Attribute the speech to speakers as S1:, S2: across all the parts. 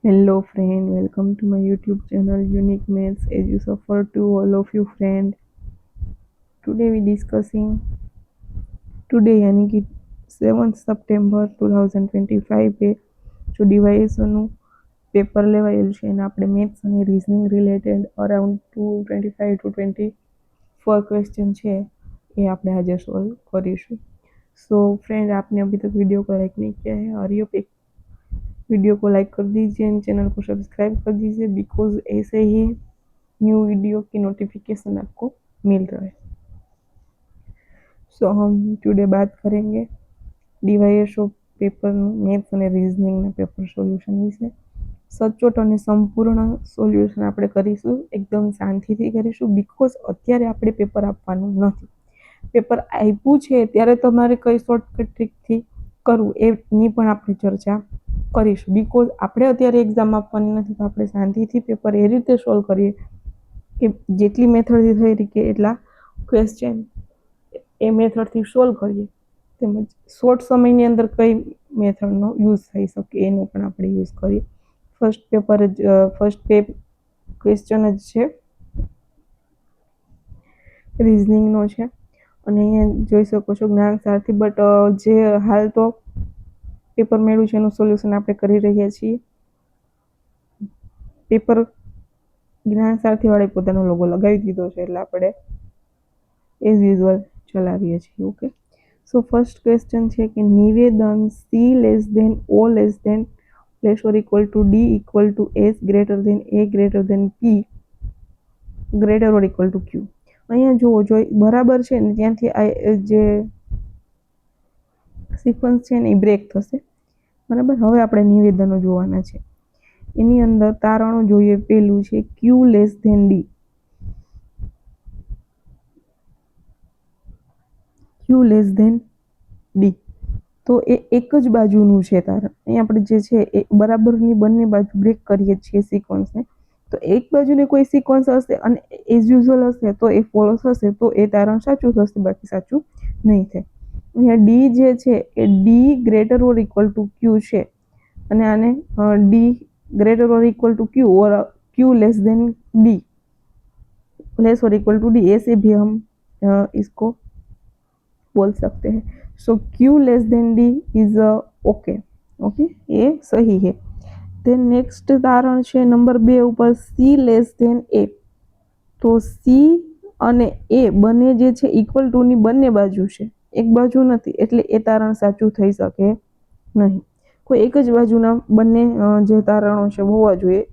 S1: Hello friend, welcome to my YouTube channel Unique Maths. As you suffer to all of you friend, today we discussing today यानी कि 7th September 2025 पे जो ડિવાઇસનું paper લેવાયેલું છે એને આપણે maths અને reasoning related around 225 to 24 question છે ये આપણે આજે સોल्व કરીશું. सो फ्रेंड, आपने अभी तक वीडियो को लाइक नहीं किया है और ये वीडियो को लाइक कर दीजिए एंड चैनल को सब्सक्राइब कर दीजिए बिकॉज ऐसे ही न्यू वीडियो की नोटिफिकेशन आपको मिल रहा है. सो हम टुडे बात करेंगे ડીવાયએસ ઓફ પેપરનું મેથ્સ અને રિઝનિંગના પેપર સોલ્યુશન વિશે. સચોટ અને સંપૂર્ણ સોલ્યુશન આપણે કરીશું, એકદમ શાંતિથી કરીશું બિકોઝ અત્યારે આપણે પેપર આપવાનું નથી. પેપર આપ્યું છે ત્યારે તમારે કઈ શોર્ટકટ ટ્રીકથી કરવું એની પણ આપણે ચર્ચા કરીશું બિકોઝ આપણે અત્યારે એક્ઝામ આપવાની નથી. તો આપણે શાંતિથી પેપર એ રીતે સોલ્વ કરીએ કે જેટલી મેથડથી થઈ રહી કે એટલા ક્વેશ્ચન એ મેથડથી સોલ્વ કરીએ, તેમજ શોર્ટ સમયની અંદર કઈ મેથડનો યુઝ થઈ શકે એનો પણ આપણે યુઝ કરીએ. ફર્સ્ટ ક્વેશ્ચન જ છે રિઝનિંગનો છે અને અહીંયા જોઈ શકો છો જ્ઞાન સારથી, બટ જે હાલ તો પેપર મેળવ્યું છે એનું સોલ્યુશન આપણે કરી રહ્યા છીએ. પેપર જ્ઞાન સારથી વાળે પોતાનો લોગો લગાવી દીધો છે એટલે આપણે એઝ યુઝ્યુઅલ ચલાવીએ છીએ. ઓકે, સો ફર્સ્ટ ક્વેશ્ચન છે કે નિવેદન C less than O less than less or equal to D equal to S greater than A greater than P greater or equal to Q. અહીંયા જુઓ, જો બરાબર છે ને ત્યાંથી આ જે સિક્વન્સ છે ને એ બ્રેક થશે. બરાબર, હવે આપણે નિવેદનો જોવાના છે. એની અંદર તારણો જોઈએ. પેલું છે ક્યુ લેસ ધેન ડી. ક્યુ લેસ ધેન ડી, તો એ એક જ બાજુનું છે તારણ. અહીં આપણે જે છે એ બરાબરની બંને બાજુ બ્રેક કરીએ છીએ સિક્વન્સને. તો એક બાજુની કોઈ સિક્વન્સ હશે અને એઝ યુઝ્યુઅલ હશે તો એ ફોલોસ હશે તો એ તારણ સાચું થશે, બાકી સાચું નહીં થાય. અહીંયા ડી જે છે એ D greater or equal to Q છે અને આને D greater or equal to Q और Q less than D less or equal to D, ऐसे भी हम इसको बोल सकते हैं. So Q less than D is okay. Okay, ये सही है. देन नेक्स्ट तारण છે નંબર 2 ઉપર સી લેસ ધેન એ. તો સી અને એ બંને જે છે ઇક્વલ ટુ ની બંને બાજુ છે, એક બાજુ નથી, એટલે એ તારણ સાચું થઈ શકે નહીં. કોઈ એક જ બાજુના બંને જે તારણો છે હોવા જોઈએ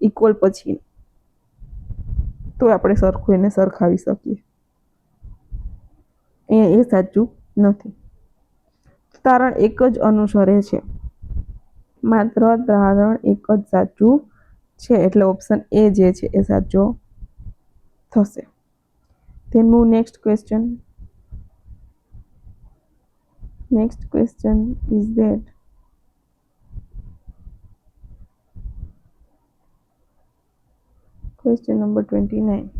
S1: ઇક્વલ, પછી તો આપણે સરખું એને સરખાવી શકીએ. અહીંયા એ સાચું નથી. તારણ એક જ અનુસરે છે, માત્ર તારણ એક જ સાચું છે, એટલે ઓપ્શન એ જે છે એ સાચો થશે. Then move next question. Next question is that question number 29.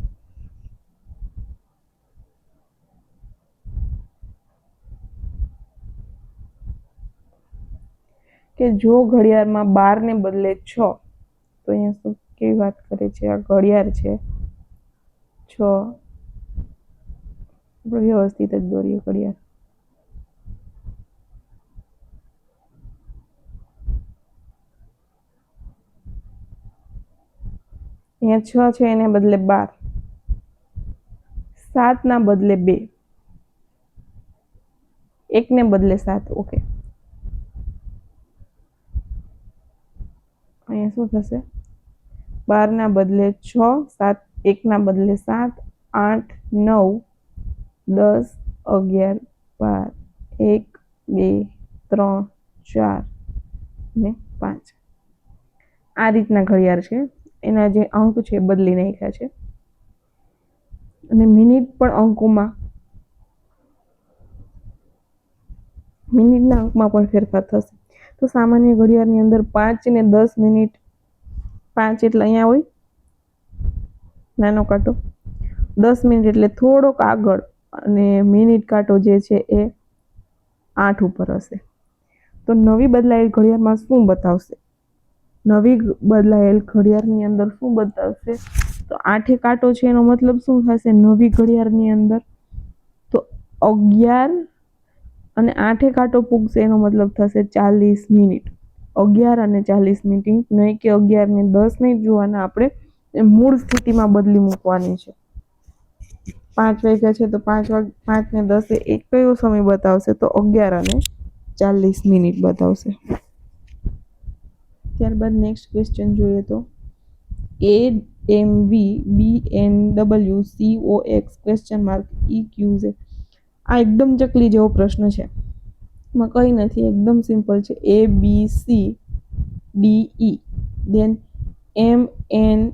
S1: કે જો ઘડિયાળમાં 12 ને બદલે 6, તો અહીંયા શું કેવી વાત કરે છે, આ ઘડિયાળ છે 6, આપણે વ્યવસ્થિત જ દોરીએ ઘડિયાળ. અહીંયા 6 છે એને બદલે 12, 7 ના બદલે 2, 1 ને બદલે 7. ઓકે, અહીંયા શું થશે? 12 ના બદલે 6, 7, 1 ના બદલે 7, 8, 9, 10, 11, 12, 1, 2, 3, 4 ને 5. આ રીતના ઘડિયાળ છે. એના જે અંક છે બદલી નાખ્યા છે અને મિનિટ પણ અંકોમાં, મિનિટના અંકમાં પણ ફેરફાર થશે. તો સામાન્ય ઘડિયાળની અંદર 5 ને 10 મિનિટ, 5 એટલે અહીંયા હોય નાનો કાંટો, 10 મિનિટ એટલે થોડોક આગળ, અને મિનિટ કાંટો જે છે એ 8 ઉપર હશે. તો નવી બદલાયેલ ઘડિયાળમાં શું બતાવશે? નવી બદલાયેલ ઘડિયાળની અંદર શું બતાવશે? તો 8 કાંટો છે એનો મતલબ શું થશે નવી ઘડિયાળની અંદર? તો 11 અને 8 કાંટો પૂગશે એનો મતલબ થશે 40 મિનિટ. 11 અને 40 મિનિટ, નહીં કે 11 ને 10 નહીં જોવાના આપણે, એ મૂળ સ્થિતિમાં બદલી મૂકવાની છે. 5 વાગ્યા છે તો 5 ને 10 એક કયો સમય બતાવશે? તો 11 અને 40 મિનિટ બતાવશે. ત્યારબાદ નેક્સ્ટ ક્વેશ્ચન જોઈએ તો AMV BNWCOX question mark EQZ. આ એકદમ ચકલી જેવો પ્રશ્ન છે. એમાં કંઈ નથી, એકદમ સિમ્પલ છે. ABCDE દેન MNOPQ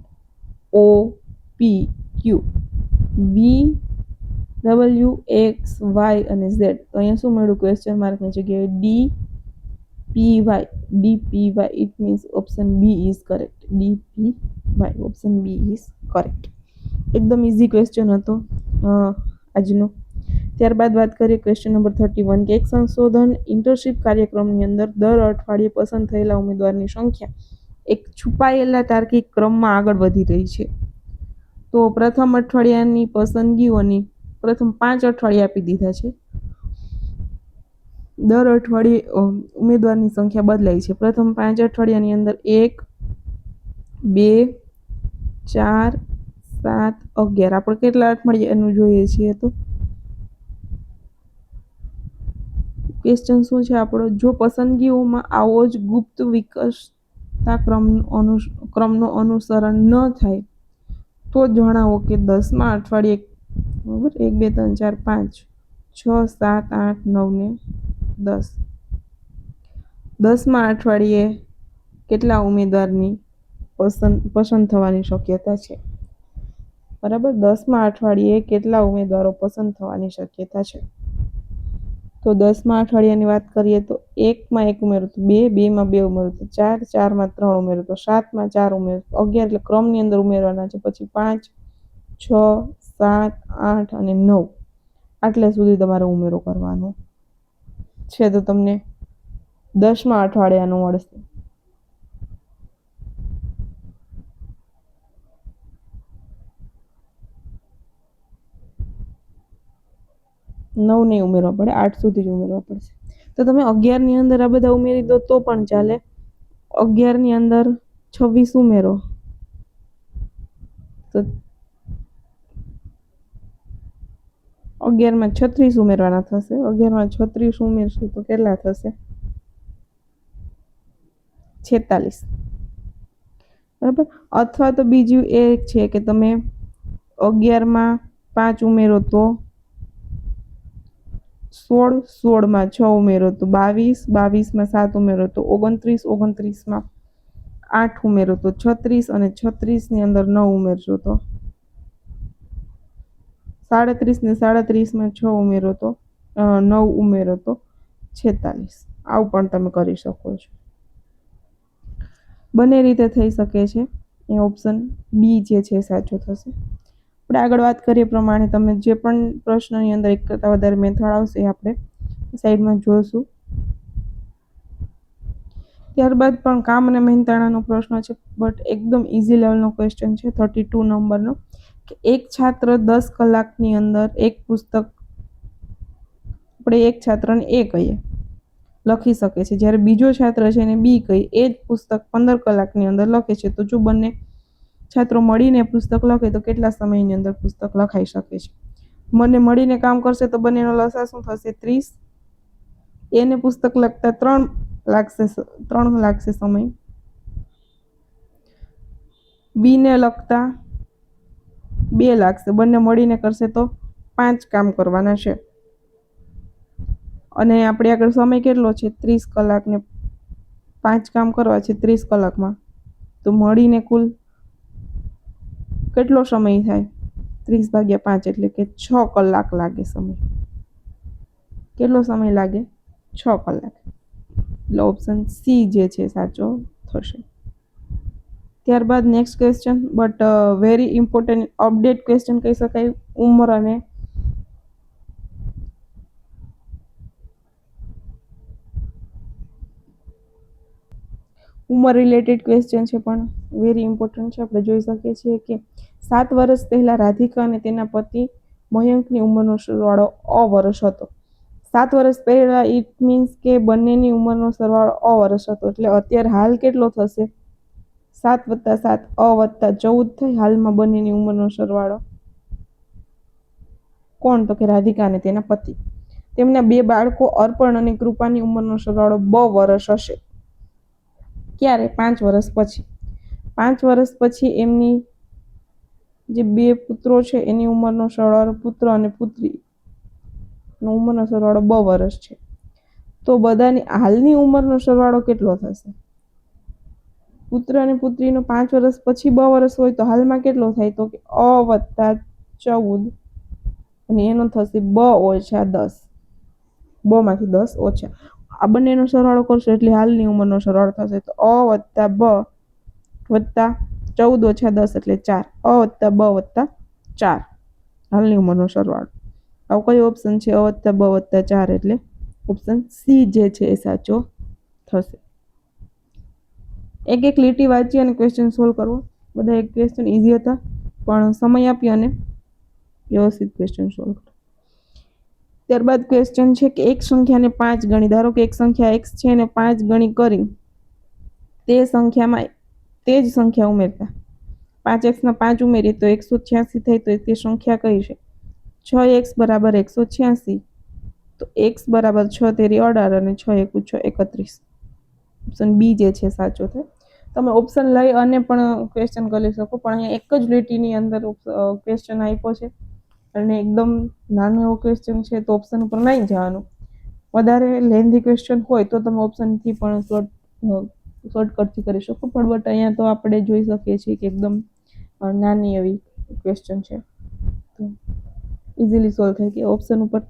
S1: VWXY અને Z. તો અહીંયા શું મળ્યું? ક્વેશ્ચન માર્કની જગ્યાએ DPY. It means option B is correct. DPY option B is correct. એકદમ ઇઝી ક્વેશ્ચન હતો આજનો. ત્યારબાદ વાત કરીએ ક્વેશ્ચન નંબર 31 કે એક સંશોધન ઇન્ટર્નશીપ કાર્યક્રમની અંદર દર અઠવાડિયે પસંદ થયેલા ઉમેદવારની સંખ્યા એક છુપાયેલા તાર્કિક ક્રમમાં આગળ વધી રહી છે. તો પ્રથમ અઠવાડિયાની પસંદગીઓની પ્રથમ 5 અઠવાડિયા આપી દીધા છે. દર અઠવાડિયે ઉમેદવારની સંખ્યા બદલાઈ છે. પ્રથમ 5 અઠવાડિયાની અંદર 1, 2, 4, 7, 11. આપણે કેટલા અઠવાડિયાનું જોઈએ છીએ? તો ક્વેશ્ચન શું છે આપણો? જો પસંદગીઓમાં આવો જ ગુપ્ત વિકસતા ક્રમનું અનુસરણ ન થાય તો જણાવો કે 10મા અઠવાડિયે, બરાબર, 1, 2, 3, 4, 5, 6, 7, 8, 9 ને 10. 10મા અઠવાડિયે કેટલા ઉમેદવારની પસંદ થવાની શક્યતા છે? બરાબર, 10મા અઠવાડિયે કેટલા ઉમેદવારો પસંદ થવાની શક્યતા છે? તો 10મા અઠવાડિયાની વાત કરીએ તો 1માં 1 ઉમેરો તો 2, 2માં 2 ઉમેરો તો 4, 4માં 3 ઉમેરો તો 7માં 4 ઉમેરો તો 11. એટલે ક્રમની અંદર ઉમેરવાના છે. પછી 5, 6, 7, 8 અને 9 આટલે સુધી તમારે ઉમેરો કરવાનો છે. તો તમને 10મા અઠવાડિયાનું મળશે. 9 નહીં ઉમેરવા પડે, 8 સુધી જ ઉમેરવા પડશે. તો તમે 11ની અંદર આ બધા ઉમેરી દો તો પણ ચાલે. 11ની અંદર 26 ઉમેરો તો 11માં 36 ઉમેરવાના થશે. 11માં 36 ઉમેરશું તો કેટલા થશે? 46. બરાબર. અથવા તો બીજું એ છે કે તમે 11માં 5 ઉમેરો તો 16, 16માં 6 ઉમેરો તો 22, 22માં 7 ઉમેરો તો 29, 29માં 8 ઉમેરો તો 36 અને 36ની અંદર 9 ઉમેરશો તો 37 ને 37માં 6 ઉમેરો તો 9 ઉમેરો તો 46. આવું પણ તમે કરી શકો છો. બંને રીતે થઈ શકે છે. એ ઓપ્શન બી જે છે સાચો થશે. આપણે આગળ વાત કરીએ પ્રમાણે તમે જે પણ પ્રશ્નની અંદર એક કરતાં વધારે મેથડ આવશે એ આપણે સાઈડમાં જોઈશું. ત્યારબાદ પણ કામ અને મહેનતાણાનો પ્રશ્ન છે, બટ એકદમ ઇઝી લેવલનો ક્વેશ્ચન છે. 32 નંબરનો કે એક છાત્ર 10 કલાકની અંદર એક પુસ્તક, આપણે એક છાત્રને એ કહીએ, લખી શકે છે, જ્યારે બીજો છાત્ર છે એને બી કહી એ જ પુસ્તક 15 કલાકની અંદર લખે છે. તો જો બંને છાત્રો મળીને પુસ્તક લખે તો કેટલા સમયની અંદર પુસ્તક લખાઈ શકે છે? બંને મળીને કામ કરશે તો બંનેનો લસા શું થશે? 30. એને પુસ્તક લખતા 3 લાગશે સમય. બીને લખતા 2 લાગશે. બંને મળીને કરશે તો 5 કામ કરવાના છે. અને આપણે આગળ સમય કેટલો છે? 30 કલાક ને 5 કામ કરવા છે 30 કલાકમાં. તો મળીને કુલ કેટલો સમય થાય? 30/5 એટલે કે 6 કલાક લાગે સમય. કેટલો સમય લાગે? 6 કલાક. એટલે ઓપ્શન સી જે છે સાચો થશે. ત્યારબાદ next question, but very important update question કહી શકાય. ઉંમર રિલેટેડ ક્વેશ્ચન છે પણ વેરી ઇમ્પોર્ટન્ટ છે. આપણે જોઈ શકીએ છીએ કે 7 વર્ષ પહેલા રાધિકા અને તેના પતિ મયંકની ઉંમરનો સરવાળો વર્ષ હતો. 7 વર્ષ પહેલા ઇટ મીન્સ કે બંનેની ઉંમરનો સરવાળો વર્ષ હતો. એટલે અત્યારે હાલ કેટલો થશે? 7 + 7 +14 થઈ. હાલમાં બંનેની ઉંમરનો સરવાળો કોણ? તો કે રાધિકા અને તેના પતિ. તેમના 2 બાળકો અર્પણ અને કૃપાની ઉંમરનો સરવાળો 2 વર્ષ હશે. ક્યારે? 5 વર્ષ પછી. 5 વર્ષ પછી એમની જે 2 પુત્રો છે એની ઉંમરનો સરવાળો, પુત્ર અને પુત્રી ઉંમરનો સરવાળો 2 વર્ષ છે. તો બધાની હાલની ઉંમરનો સરવાળો કેટલો થશે? પુત્ર અને પુત્રીનો 5 વર્ષ પછી 2 વર્ષ હોય તો હાલમાં કેટલો થાય? તો કે +14 અને એનો થશે 2 - 10. 2 માંથી 10 ઓછા. આ બંનેનો સરવાળો કરશો એટલે હાલની ઉંમરનો સરવાળો થશે. તો A + B + 14 - 10 એટલે 4. A + B + 4 હાલની ઉંમરનો સરવાળો. આવો કયો ઓપ્શન છે? A + B + 4 એટલે ઓપ્શન સી જે છે એ સાચો થશે. એક લીટી વાંચી અને ક્વેશ્ચન સોલ્વ કરવો. બધા એક ક્વેશ્ચન ઇઝી હતા પણ સમય આપી અને વ્યવસ્થિત ક્વેશ્ચન સોલ્વ કરો. ત્યારબાદ ક્વેશ્ચન છે કે એક સંખ્યાને 5 ગણી, ધારો કે એક સંખ્યા x છે અને 5 ગણી કરી તે સંખ્યામાં તે જ સંખ્યા ઉમેરતા 5x ના 5 ઉમેરીએ તો 186 થાય. તો તે સંખ્યા કઈ છે? 6x = 186. તો x = 6 તેરી 18 અને 6 × 1 = 31. ઓપ્શન બી જે છે સાચો છે. તમે ઓપ્શન લઈ અને પણ ક્વેશ્ચન કરી શકો પણ અહીંયા એક જ લીટીની અંદર ક્વેશ્ચન આપ્યો છે અને એકદમ નાનો એવો ક્વેશ્ચન છે તો ઓપ્શન ઉપર નહીં જવાનું. વધારે લેન્ધી ક્વેશ્ચન હોય તો તમે ઓપ્શનથી પણ શોર્ટકટથી કરી શકો. પણ બટ અહીંયા તો આપણે જોઈ શકીએ છીએ કે એકદમ નાની એવી ક્વેશ્ચન છે તો ઇઝીલી સોલ્વ થાય કે ઓપ્શન ઉપર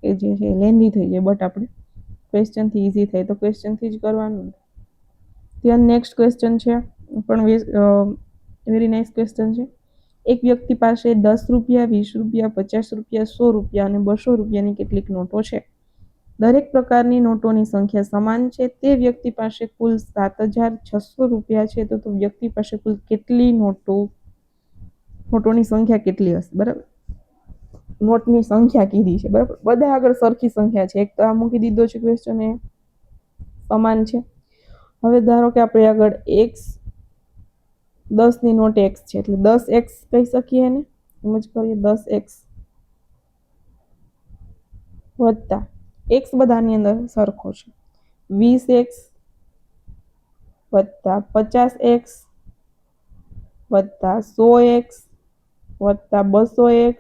S1: એ જે છે લેન્ધી થઈ જાય. બટ આપણે ક્વેશ્ચનથી ઇઝી થાય તો ક્વેશ્ચનથી જ કરવાનું. ત્યાં નેક્સ્ટ ક્વેશ્ચન છે પણ વેરી નાઇસ ક્વેશ્ચન છે. એક વ્યક્તિ પાસે 10 રૂપિયા, 20 રૂપિયા, 50 રૂપિયા, 100 રૂપિયા અને 200 રૂપિયાની કેટલીક નોટો છે. દરેક પ્રકારની નોટોની સંખ્યા સમાન છે. તે વ્યક્તિ પાસે કુલ 7,600 રૂપિયા છે. તો વ્યક્તિ પાસે કુલ કેટલી નોટોની સંખ્યા કેટલી હશે? બરાબર, નોટની સંખ્યા કીધી છે. બરાબર, બધા આગળ સરખી સંખ્યા છે. એક તો આ મૂકી દીધો છે ક્વેશ્ચન એ સમાન છે. હવે ધારો કે આપણે આગળ x 10 ની નોટ x છે એટલે 10x કહી શકીએ એને. એમ જ કરીએ 10x વત્તા x બધાની અંદર સરખો છે 20x વત્તા 50x વત્તા 100x વત્તા 200x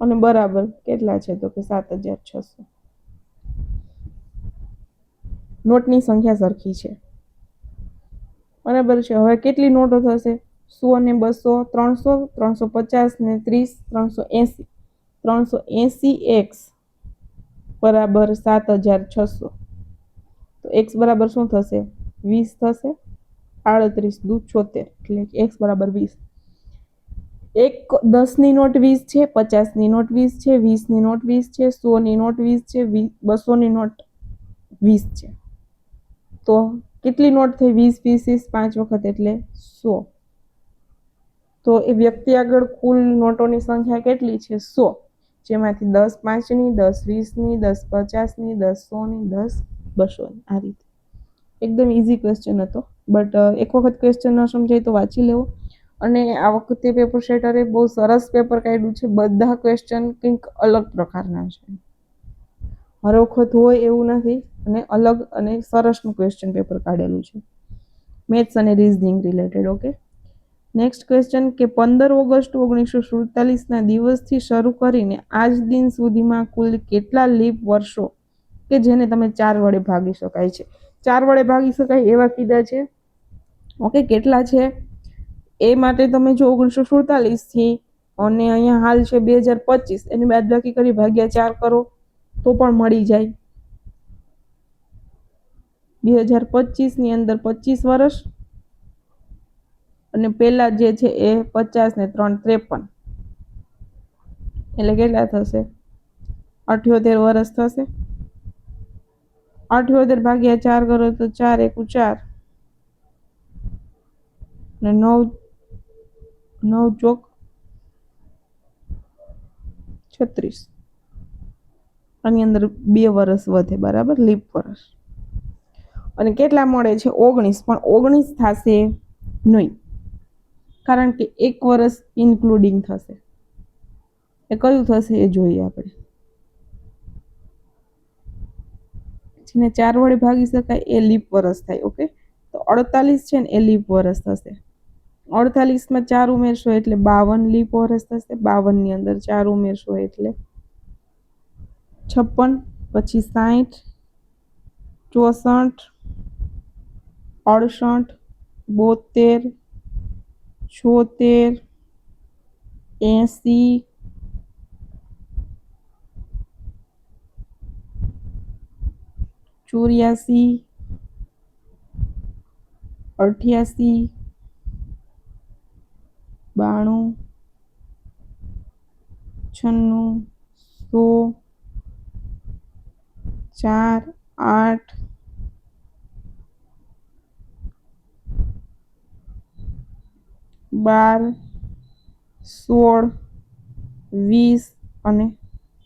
S1: અને બરાબર કેટલા છે? તો કે 7,600. નોટની સંખ્યા સરખી છે. બરાબર છે. હવે કેટલી નોટો થશે? 100 ને 200, 300, 350 ને 30, 380. 380x બરાબર 7,600. તો x બરાબર શું થશે? 20 થશે. 38 દુ 76 એટલે x બરાબર 20. એક 10 ની નોટ 20 છે, 50 ની નોટ 20 છે, 20 ની નોટ 20 છે, 100 ની નોટ 20 છે, 200 ની નોટ 20 છે. તો કેટલી નોટ થઈ? 20 20 5 વખત એટલે 100. તો એ વ્યક્તિ આગળ કુલ નોટોની સંખ્યા કેટલી છે? 100. જેમાંથી 10 5ની, 10 20ની, 10 50ની, 10 100ની, 10 200ની. આ રીતે એકદમ ઇઝી ક્વેશ્ચન હતો. બટ એક વખત ક્વેશ્ચન ન સમજાય તો વાંચી લેવો. અને આ વખતે પેપર સેટરે બહુ સરસ પેપર કાઢ્યું છે. બધા ક્વેશ્ચન કંઈક અલગ પ્રકારના છે. હર વખત હોય એવું નથી અને અલગ અને સરસનું ક્વેશ્ચન પેપર કાઢેલું છે મેથ્સ અને reasoning related. Okay, next question કે 15 ઓગસ્ટ 1947ના દિવસથી શરૂ કરીને આજ દિન સુધીમાં કુલ કેટલા લીપ વર્ષો કે જેને તમે 4 વડે ભાગી શકાય છે? 4 વડે ભાગી શકાય એવા કીધા છે. ઓકે, કેટલા છે એ માટે તમે જો 1947 થી અને અહીંયા હાલ છે 2025 એની બાદબાકી કરી ભાગ્યા 4 કરો તો પણ મળી જાય. 2025 ની અંદર 25 વર્ષ અને પેલા જે છે એ 50 ને 3 53 એટલે કેટલા થશે? 78 વર્ષ થશે. 78 ભાગ્યા 4 કરો તો 4 એકુ 4 અને 9 9 ચોક 36. આની અંદર 2 વર્ષ વધે, બરાબર, લીપ વર્ષ. અને કેટલા મળે છે? 19. પણ 19 થશે નહીં, કારણ કે 1 વર્ષ ઇન્ક્લુડિંગ થશે. એ કયું થશે એ જોઈએ આપણે. જેને 4 વડે ભાગી શકાય એ લીપ વર્ષ થાય. ઓકે, તો 48 છે ને એ લીપ વર્ષ થશે. 48 માં 4 ઉમેરશો એટલે 52 લીપ વર્ષ થશે. 52 ની અંદર 4 ઉમેરશો એટલે 56, પછી 60, 64, 68, 72, 76, 80, 84, 88, 92, 96, 100, 4, 8, 12, 16, 20 અને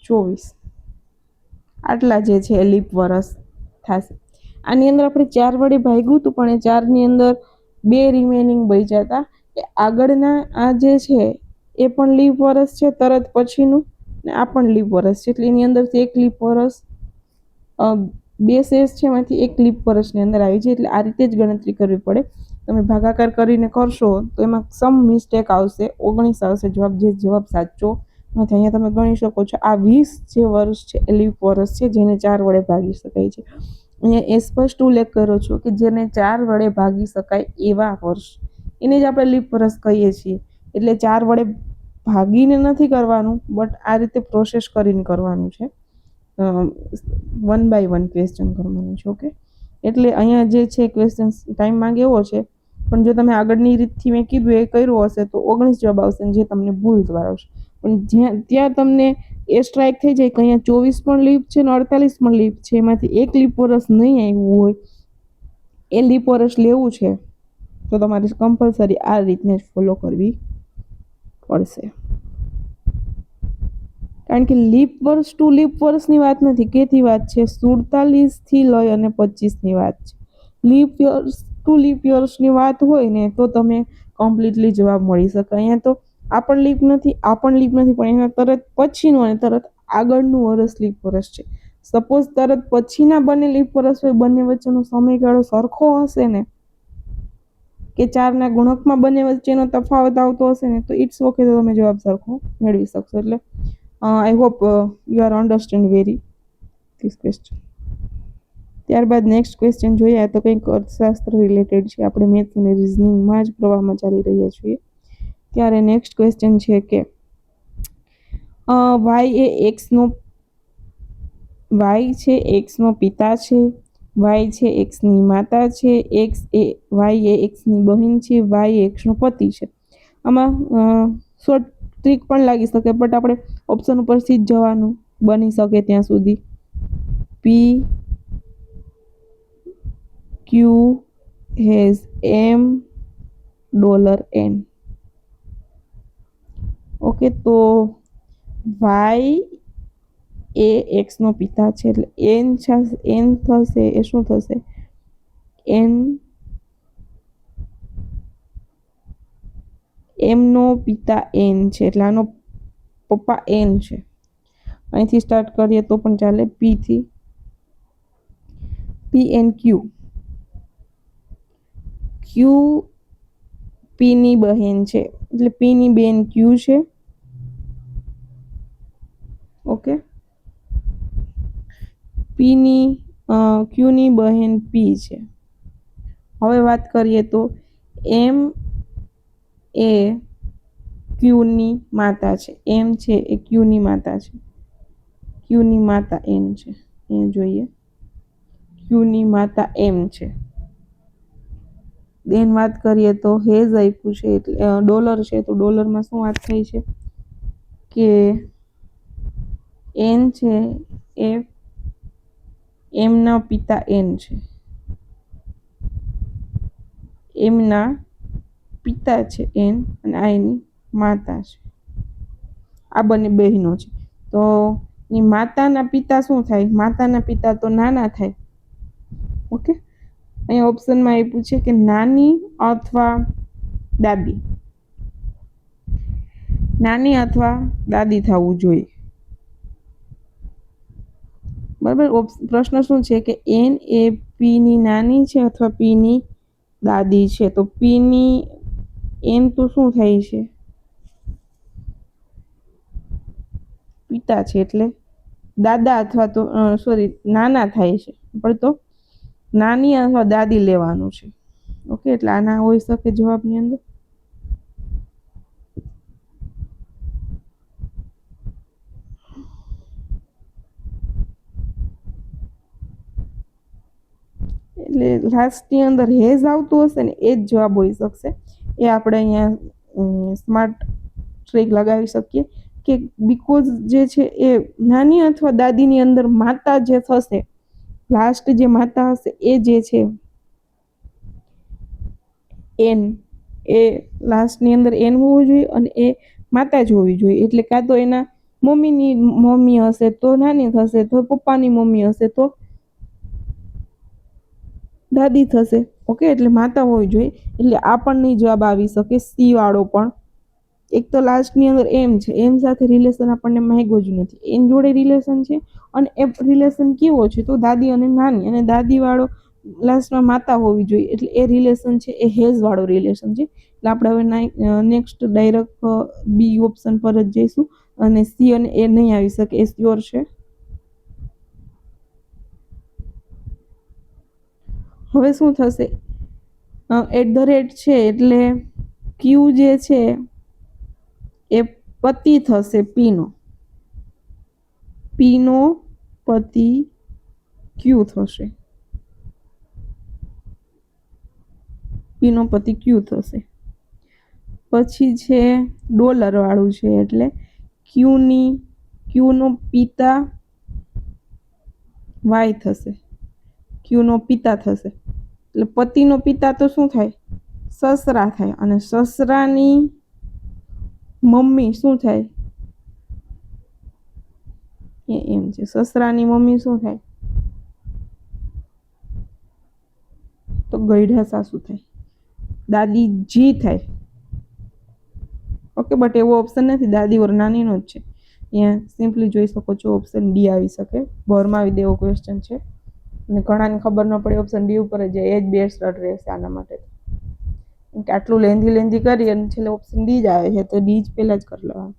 S1: 24. આટલા જે છે એ લીપ વર્ષ થશે. આની અંદર આપણે 4 વડે ભાગ્યું હતું, પણ એ 4ની અંદર 2 રિમેનિંગ બચ્યા હતા. એ આગળના આ જે છે એ પણ લીપ વર્ષ છે, તરત પછીનું, ને આ પણ લીપ વર્ષ છે. એટલે એની અંદરથી એક લીપ વર્ષ, 2 શેષ છે એમાંથી એક લીપ વર્ષની અંદર આવી જાય. એટલે આ રીતે જ ગણતરી કરવી પડે. તમે ભાગાકાર કરીને કરશો તો એમાં સમ મિસ્ટેક આવશે, 19 આવશે જવાબ, જે જવાબ સાચો નથી. અહીંયા તમે ગણી શકો છો આ 20 જે વર્ષ છે એ લીપ વર્ષ છે, જેને 4 વડે ભાગી શકાય છે. અહીંયા એ સ્પષ્ટ ઉલ્લેખ કર્યો છે કે જેને 4 વડે ભાગી શકાય એવા વર્ષ, એને જ આપણે લીપ વર્ષ કહીએ છીએ. એટલે 4 વડે ભાગીને નથી કરવાનું, બટ આ રીતે પ્રોસેસ કરીને કરવાનું છે. 1 બાય 1 ક્વેશ્ચન કરવાનું છે. ઓકે, એટલે અહીંયા જે છે ક્વેશ્ચન ટાઈમ માંગે એવો છે, પણ જો તમે આગળની રીતથી મેં કીધું એ કર્યું હશે તો 19 જવાબ આવશે, જે તમને ભૂલ દ્વારા આવશે. પણ ત્યાં તમને એ સ્ટ્રાઇક થઈ જાય કે અહીંયા 24 પણ લીપ છે ને 48 પણ લીપ છે, એમાંથી એક લીપ વર્ષ નહીં આવ્યું હોય, એ લીપ વર્ષ લેવું છે તો તમારે કમ્પલસરી આ રીતને જ ફોલો કરવી પડશે. કારણ કે લીપ વર્ષ ટુ લીપ વર્ષની વાત નથી, કેથી વાત છે? 47 થી લઈ અને 25ની વાત છે. લીપ યર્સ ટુ લીપ યર્સની વાત હોય ને તો તમે કમ્પ્લીટલી જવાબ મળી શકે. અહીંયા તો આ પણ લીપ નથી, આ પણ લીપ નથી, પણ એના તરત પછીનું અને તરત આગળનું વર્ષ લીપ વર્ષ છે. સપોઝ તરત પછીના બંને લીપ વર્ષ હોય, બંને વચ્ચેનો સમયગાળો સરખો હશે ને, કે 4ના ગુણકમાં બંને વચ્ચેનો તફાવત આવતો હશે ને, તો ઇટ્સ ઓકે, તો તમે જવાબ સરખો મેળવી શકશો. એટલે I hope you are understand very this question. ત્યારબાદ નેક્સ્ટ ક્વેશ્ચન જોઈએ તો કંઈક અર્થશાસ્ત્ર રિલેટેડ છે. આપણે મેથ્સ અને રિઝનિંગમાં જ પ્રવાહમાં ચાલી રહ્યા છીએ. ત્યારે નેક્સ્ટ ક્વેશ્ચન છે કે વાય છે એક્સનો પિતા છે, વાય છે એક્સની માતા છે, વાય એ એક્સની બહેન છે, વાય એક્સનો પતિ છે. આમાં શોર્ટ ટ્રીક પણ લાગી શકે, બટ આપણે ઓપ્શન ઉપરથી જ જવાનું બની શકે ત્યાં સુધી. પી ક્યુ હેઝ $M. ઓકે, તો વાય એ એક્સનો પિતા છે, એટલે એન થશે એ શું થશે? એમનો પિતા એન છે, એટલે આનો પપ્પા એન છે. અહીંથી સ્ટાર્ટ કરીએ તો પણ ચાલે. પી એન ક્યુ પીની બહેન છે, એટલે પીની બેન ક્યુ છે. ઓકે, ક્યુની બહેન પી છે. હવે વાત કરીએ તો એમ એ ક્યુની માતા છે. એમ છે એ ક્યુની માતા છે. ક્યુની માતા એન છે. અહીંયા જોઈએ, ક્યુની માતા એમ છે. દેન વાત કરીએ તો હેઝ આપ્યું છે, એટલે ડોલર છે, તો ડોલરમાં શું વાત થઈ છે કે એન છે એ એમના પિતા એન છે, એમના પિતા છે એન અને આ એની માતા છે. આ બંને બહેનો છે. તો એ માતાના પિતા શું થાય? માતાના પિતા તો નાના થાય. ઓકે, અહીંયા ઓપ્શનમાં આપ્યું છે કે નાની અથવા દાદી. નાની અથવા દાદી થવું જોઈએ. બરાબર. પ્રશ્ન શું છે કે એન એ પી ની નાની છે અથવા પી ની દાદી છે. તો પી ની એન તો શું થાય છે? પિતા છે, એટલે દાદા અથવા તો સોરી નાના થાય છે, પણ તો નાની અથવા દાદી લેવાનું છે. ઓકે, એટલે આના હોઈ શકે જવાબની અંદર. એટલે લાસ્ટની અંદર હેઝ આવતું હશે ને એ જ જવાબ હોઈ શકશે. એ આપણે અહીંયા સ્માર્ટ ટ્રીક લગાવી શકીએ કે બીકોઝ જે છે એ નાની અથવા દાદીની અંદર માતા જે થશે, લાસ્ટ જે માતા હશે એ જે છે એન, એ લાસ્ટની અંદર એન હોવું જોઈએ અને એ માતા જ હોવી જોઈએ. એટલે કાં તો એના મમ્મીની મમ્મી હશે તો નાની થશે, તો પપ્પાની મમ્મી હશે તો દાદી થશે. ઓકે, એટલે માતા હોવી જોઈએ. એટલે આ પણ નહીં જવાબ આવી શકે. સી વાળો પણ એક તો લાસ્ટની અંદર એમ છે, એમ સાથે રિલેશન આપણને માંગ્યો જ નથી. એન જોડે રિલેશન છે અને એ રિલેશન કેવો છે? તો દાદી અને નાની, અને દાદી વાળો લાસ્ટમાં માતા હોવી જોઈએ. એટલે એ રિલેશન છે એ હેઝ વાળો રિલેશન છે. એટલે આપણે હવે નેક્સ્ટ ડાયરેક્ટ બી ઓપ્શન પર જ જઈશું અને સી અને એ નહીં આવી શકે. એ શ્યોર છે. હવે શું થશે? એટ ધ રેટ છે એટલે ક્યુ જે છે એ પતિ થશે પીનો. પીનો પતિ ક્યુ થશે. પીનો પતિ ક્યુ થશે. પછી છે ડોલર વાળું છે એટલે ક્યુનો પિતા વાય થશે. ક્યુનો પિતા થશે. એટલે પતિનો પિતા તો શું થાય? સસરા થાય. અને સસરાની મમ્મી શું થાય? એમ છે. સસરાની મમ્મી શું થાય? તો ગઈઢા સાસુ થાય. દાદી જી થાય. ઓકે, બટ એવો ઓપ્શન નથી. દાદી ઓર નાનીનો જ છે. અહીંયા સિમ્પલી જોઈ શકો છો ઓપ્શન ડી આવી શકે. ભરમાવી દેવો ક્વેશ્ચન છે અને ઘણાને ખબર ન પડે ઓપ્શન ડી ઉપર જ એ જ બેસ્ટ રહેશે આના માટે. કે આટલું લેન્ધી કરી અને છેલ્લે ઓપ્શન ડી જ આવે છે, તો ડી જ પહેલા જ કરી લેવાનું.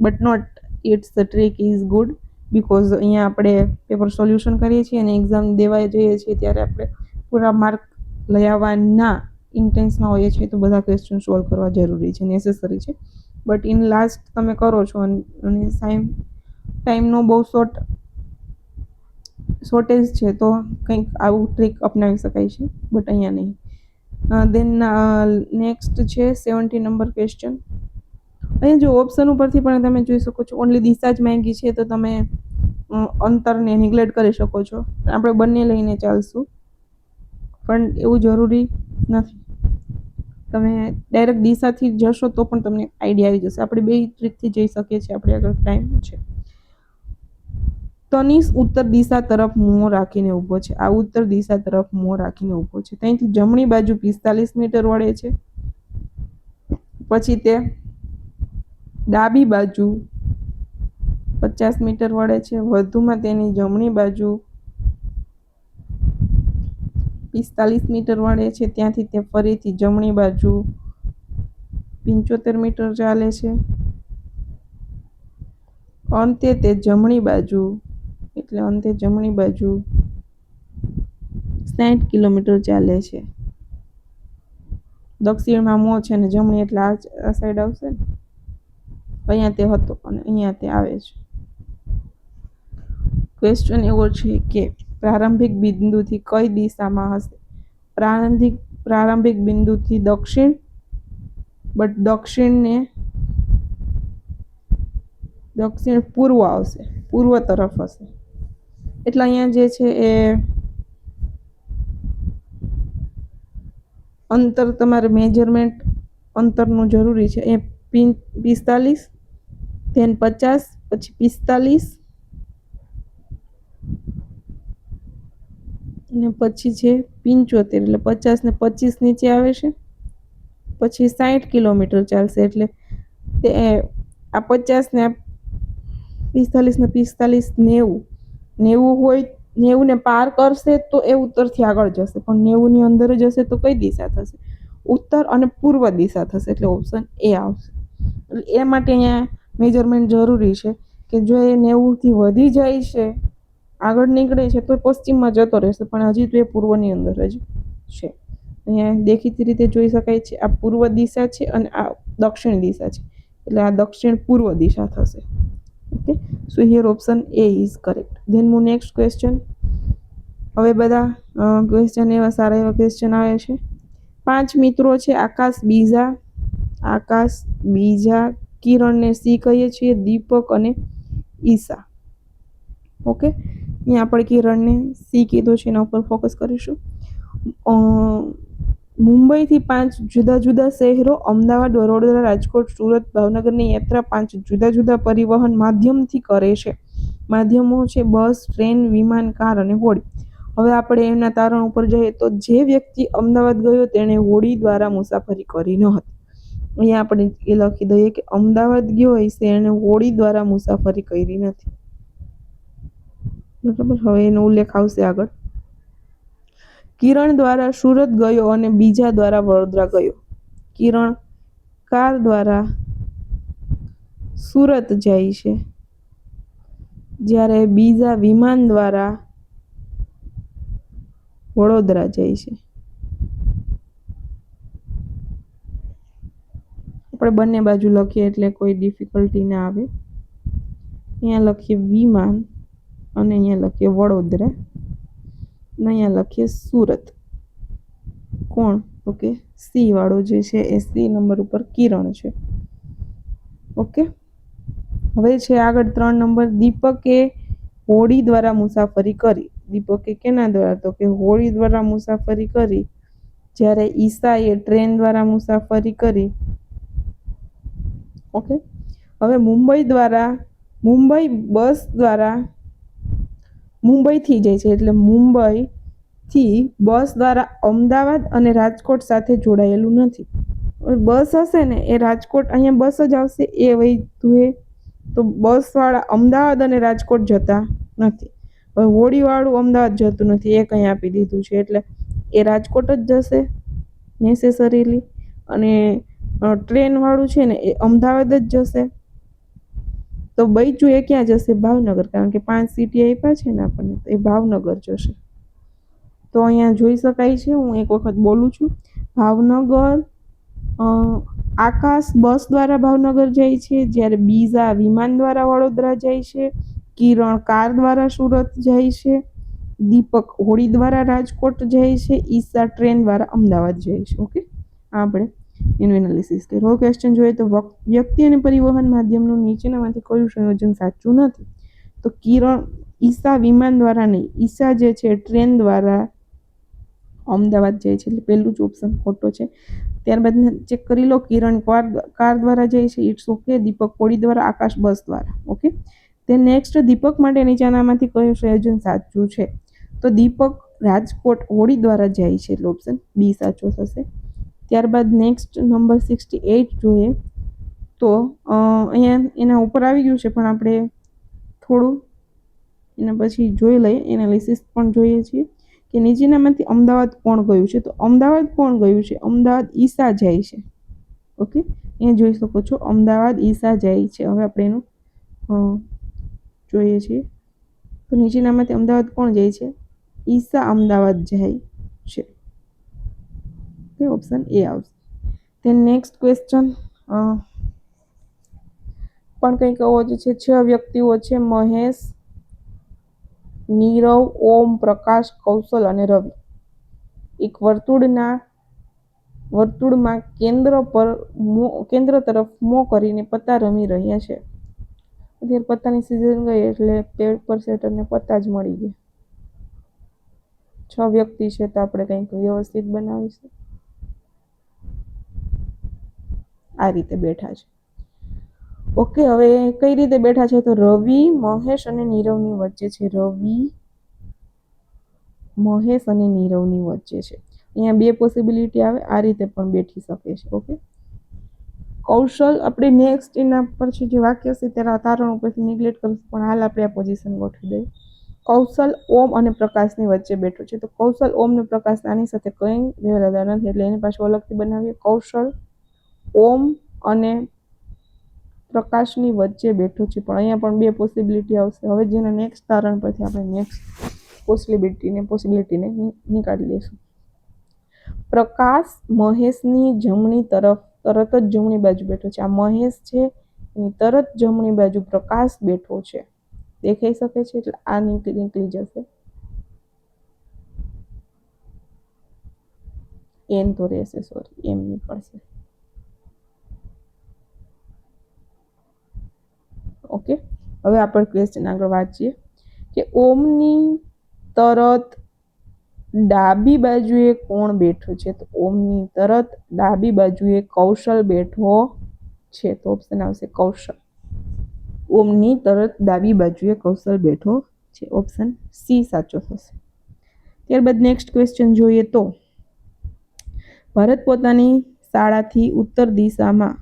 S1: But not it's the trick is good because અહીંયા આપણે પેપર સોલ્યુશન કરીએ છીએ અને એક્ઝામ દેવા જઈએ છીએ ત્યારે આપણે પૂરા માર્ક લઈ આવવાના ઇન્ટેન્સમાં હોઈએ છીએ. તો બધા ક્વેશ્ચન સોલ્વ કરવા જરૂરી છે, નેસેસરી છે. બટ ઇન લાસ્ટ તમે કરો છો અને ટાઈમનો બહુ શોર્ટેજ છે, તો કંઈક આવું ટ્રીક અપનાવી શકાય છે, બટ અહીંયા નહીં. દેન નેક્સ્ટ છે 70 નંબર ક્વેશ્ચન. અહીંયા જો ઓપ્શન ઉપરથી પણ તમે જોઈ શકો છો ઓનલી દિશા જ માંગી છે, તો તમે અંતરને નિગ્લેક્ટ કરી શકો છો. આપણે બંને લઈને ચાલશું, પણ એવું જરૂરી નથી. તમે ડાયરેક્ટ દિશાથી જશો તો પણ તમને આઈડિયા આવી જશે. આપણે બે ટ્રીકથી જઈ શકીએ છીએ. આપણે આગળ ટાઈમ છે. તનિષ ઉત્તર દિશા તરફ મોં રાખીને ઊભો છે. આ ઉત્તર દિશા તરફ મોં રાખીને ઊભો છે. ત્યાંથી જમણી બાજુ 45 મીટર વળે છે. પછી તે ડાબી બાજુ 50 મીટર વળે છે. વધુમાં તેની જમણી બાજુ 45 મીટર વળે છે. ત્યાંથી તે ફરીથી જમણી બાજુ 75 મીટર ચાલે છે. અંતે તે જમણી બાજુ 60 કિલોમીટર ચાલે છે. દક્ષિણમાં મોં છે અને જમણી એટલે આ સાઈડ આવશે ને. અહીંયા તે હતો અને અહીંયા તે આવે છે. ક્વેશ્ચન એવો છે કે પ્રારંભિક બિંદુથી કઈ દિશામાં હશે? પ્રારંભિક બિંદુથી દક્ષિણ, બટ દક્ષિણ પૂર્વ આવશે, પૂર્વ તરફ હશે. એટલે અહીંયા જે છે એ અંતર તમારે મેજરમેન્ટ અંતરનું જરૂરી છે. એ 45, ધેન 50, પછી 45 અને પછી છે 75, એટલે 50 ને 25 નીચે આવે છે. પછી 60 કિલોમીટર ચાલશે, એટલે તે આ 50 ને 45 ને 45 90 હોય, 90 ને પાર કરશે તો એ ઉત્તરથી આગળ જશે, પણ 90 ની અંદર જ હશે તો કઈ દિશા થશે? ઉત્તર અને પૂર્વ દિશા થશે, એટલે ઓપ્શન એ આવશે. એટલે એ માટે અહીંયા મેજરમેન્ટ જરૂરી છે કે જો એ 90 થી વધી જાય છે, આગળ નીકળે છે, તો પશ્ચિમમાં જતો રહેશે, પણ હજી તો એ પૂર્વની અંદર જ છે. અહીંયા દેખીતી રીતે જોઈ શકાય છે, આ પૂર્વ દિશા છે અને આ દક્ષિણ દિશા છે, એટલે આ દક્ષિણ પૂર્વ દિશા થશે. Okay, so here option A is correct. Then move next question. હવે બધા ક્વેશ્ચન એવા સારા એવા ક્વેશ્ચન આવે છે. 5 મિત્રો છે, આકાશ, બીજા, કિરણને સી કહીએ છીએ, દીપક અને ઈશા. ઓકે, અહીંયા આપણે કિરણને સી કીધો છે, એના ઉપર ફોકસ કરીશું. મુંબઈથી 5 જુદા જુદા શહેરો અમદાવાદ, વડોદરા, રાજકોટ, સુરત, ભાવનગરની યાત્રા 5 જુદા જુદા પરિવહન માધ્યમથી કરે છે. માધ્યમો છે બસ, ટ્રેન, વિમાન, કાર અને હોડી. હવે આપણે એમના તારણ ઉપર જઈએ તો જે વ્યક્તિ અમદાવાદ ગયો તેણે હોડી દ્વારા મુસાફરી કરી ન હતી. અહીંયા આપણે એ લખી દઈએ કે અમદાવાદ ગયો હશે એને હોડી દ્વારા મુસાફરી કરી નથી. બરાબર, હવે એનો ઉલ્લેખ આવશે આગળ. કિરણ દ્વારા સુરત ગયો અને બીજા દ્વારા વડોદરા ગયો. કિરણ કાર દ્વારા સુરત જાય છે, જ્યારે બીજા વિમાન દ્વારા વડોદરા જાય છે. આપણે બંને બાજુ લખીએ એટલે કોઈ ડિફિકલ્ટી ના આવે. અહીંયા લખીએ વિમાન અને અહીંયા લખીએ વડોદરા, અને અહીંયા લખીએ સુરત. કોણ? ઓકે, સી વાળો જે છે એ સી નંબર ઉપર કિરણ છે. ઓકે, હવે છે આગળ 3 નંબર. દીપકે હોડી દ્વારા મુસાફરી કરી. દીપકે કેના દ્વારા? તો કે હોડી દ્વારા મુસાફરી કરી, જ્યારે ઈશાએ ટ્રેન દ્વારા મુસાફરી કરી. ઓકે, હવે મુંબઈ બસ દ્વારા મુંબઈથી જાય છે, એટલે મુંબઈથી બસ દ્વારા અમદાવાદ અને રાજકોટ સાથે જોડાયેલું નથી. બસ હશે ને એ રાજકોટ, અહીંયા બસ જ આવશે એ વૈધુએ, તો બસ વાળા અમદાવાદ અને રાજકોટ જતા નથી. હવે હોડી વાળું અમદાવાદ જતું નથી, એ કંઈ આપી દીધું છે, એટલે એ રાજકોટ જ જશે નેસેસરીલી, અને ટ્રેન વાળું છે ને એ અમદાવાદ જ જશે. તો બૈજુ એ ક્યાં જશે? ભાવનગર, કારણ કે 5 સિટી આપ્યા છે ને આપણને, તો એ ભાવનગર જશે. તો અહીંયા જોઈ શકાય છે, હું એક વખત બોલું છું. ભાવનગર, આકાશ બસ દ્વારા ભાવનગર જાય છે, જ્યારે બીજા વિમાન દ્વારા વડોદરા જાય છે, કિરણ કાર દ્વારા સુરત જાય છે, દીપક હોડી દ્વારા રાજકોટ જાય છે, ઈશા ટ્રેન દ્વારા અમદાવાદ જાય છે. ઓકે, આપણે એનું એનાલિસિસ કર્યું. હવે ક્વેશ્ચન જોઈએ તો વ્યક્તિ અને પરિવહન માધ્યમનું નીચેનામાંથી કયું સંયોજન સાચું નથી? તો કિરણ, ઈશા વિમાન દ્વારા નહીં, ઈશા જે છે ટ્રેન દ્વારા અમદાવાદ જાય છે, એટલે પહેલું જ ઓપ્શન ખોટો છે. ત્યારબાદ ચેક કરી લો. કિરણ કાર દ્વારા જાય છે, ઇટ્સ ઓકે. દીપક હોડી દ્વારા, આકાશ બસ દ્વારા. ઓકે, તે નેક્સ્ટ, દીપક માટે નીચેનામાંથી કયું સંયોજન સાચું છે? તો દીપક રાજકોટ હોડી દ્વારા જાય છે, એટલે ઓપ્શન બી સાચો થશે. ત્યારબાદ નેક્સ્ટ નંબર 68 જોઈએ તો અહીંયા એના ઉપર આવી ગયું છે, પણ આપણે થોડું એના પછી જોઈ લઈએ, એનાલિસિસ પણ જોઈએ છીએ કે નીચેનામાંથી અમદાવાદ કોણ ગયું છે? તો અમદાવાદ કોણ ગયું છે? અમદાવાદ ઈશા જાય છે. ઓકે, અહીંયા જોઈ શકો છો અમદાવાદ ઈશા જાય છે. હવે આપણે એનું જોઈએ છીએ તો નીચેનામાંથી અમદાવાદ કોણ જાય છે? ઈશા અમદાવાદ જાય છે. ઓકે, ઓપ્શન એ આવશે. ધેન નેક્સ્ટ ક્વેશ્ચન પણ કંઈક એવો જ છે. 6 વ્યક્તિઓ છે, મહેશ, નીરવ, ઓમ, પ્રકાશ, કૌશલ અને રવિ. એક વર્તુળમાં કેન્દ્ર તરફ મોં કરીને પત્તા રમી રહ્યા છે. અત્યારે પત્તાની સિઝન ગઈ એટલે પેપર સેટરને પત્તા જ મળી ગયા. 6 વ્યક્તિ છે તો આપણે કંઈક વ્યવસ્થિત બનાવીશું. આ રીતે બેઠા છે. ઓકે, હવે કઈ રીતે બેઠા છે? તો રવિ, મહેશ અને નીરવની વચ્ચે છે. રવિ, મહેશ અને નીરવની વચ્ચે છે. અહીંયા 2 પોસિબિલિટી આવે, આ રીતે પણ બેઠી શકે છે. ઓકે, કૌશલ આપણે નેક્સ્ટ એના પછી જે વાક્ય છે તેના તારણ ઉપરથી નિગ્લેક્ટ કરીશું, પણ હાલ આપણે આ પોઝિશન ગોઠવી દઈએ. કૌશલ ઓમ અને પ્રકાશની વચ્ચે બેઠો છે. તો કૌશલ ઓમ ને પ્રકાશ આની સાથે કંઈ રહેલા નથી, એટલે એની પાછું અલગથી બનાવીએ. કૌશલ ઓમ અને પ્રકાશની વચ્ચે બેઠો છે, પણ અહીંયા પણ 2 પોસિબિલિટી આવશે. હવે જેના નેક્સ્ટ તારણ પરથી આપણે નેક્સ્ટ પોસિબિલિટીને નીકાળી દઈશું. પ્રકાશ મહેશની જમણી તરફ તરત જ જમણી બાજુ બેઠો છે. આ મહેશ છે એની તરત જમણી બાજુ પ્રકાશ બેઠો છે, દેખાઈ શકે છે, એટલે આ નીકળી જશે. એન તો રહેશે, સોરી, એમ નીકળશે. ઓકે, હવે આપણે ક્વેશ્ચન આગળ વાંચીએ કે ઓમની તરત ડાબી બાજુએ કોણ બેઠો છે? તો ઓમની તરત ડાબી બાજુએ કૌશલ બેઠો છે. તો ઓપ્શન આવશે કૌશલ. ઓમની તરત ડાબી બાજુએ કૌશલ બેઠો છે. ઓપ્શન સી સાચો થશે. ત્યારબાદ નેક્સ્ટ ક્વેશ્ચન જોઈએ તો ભરત પોતાની શાળાથી ઉત્તર દિશામાં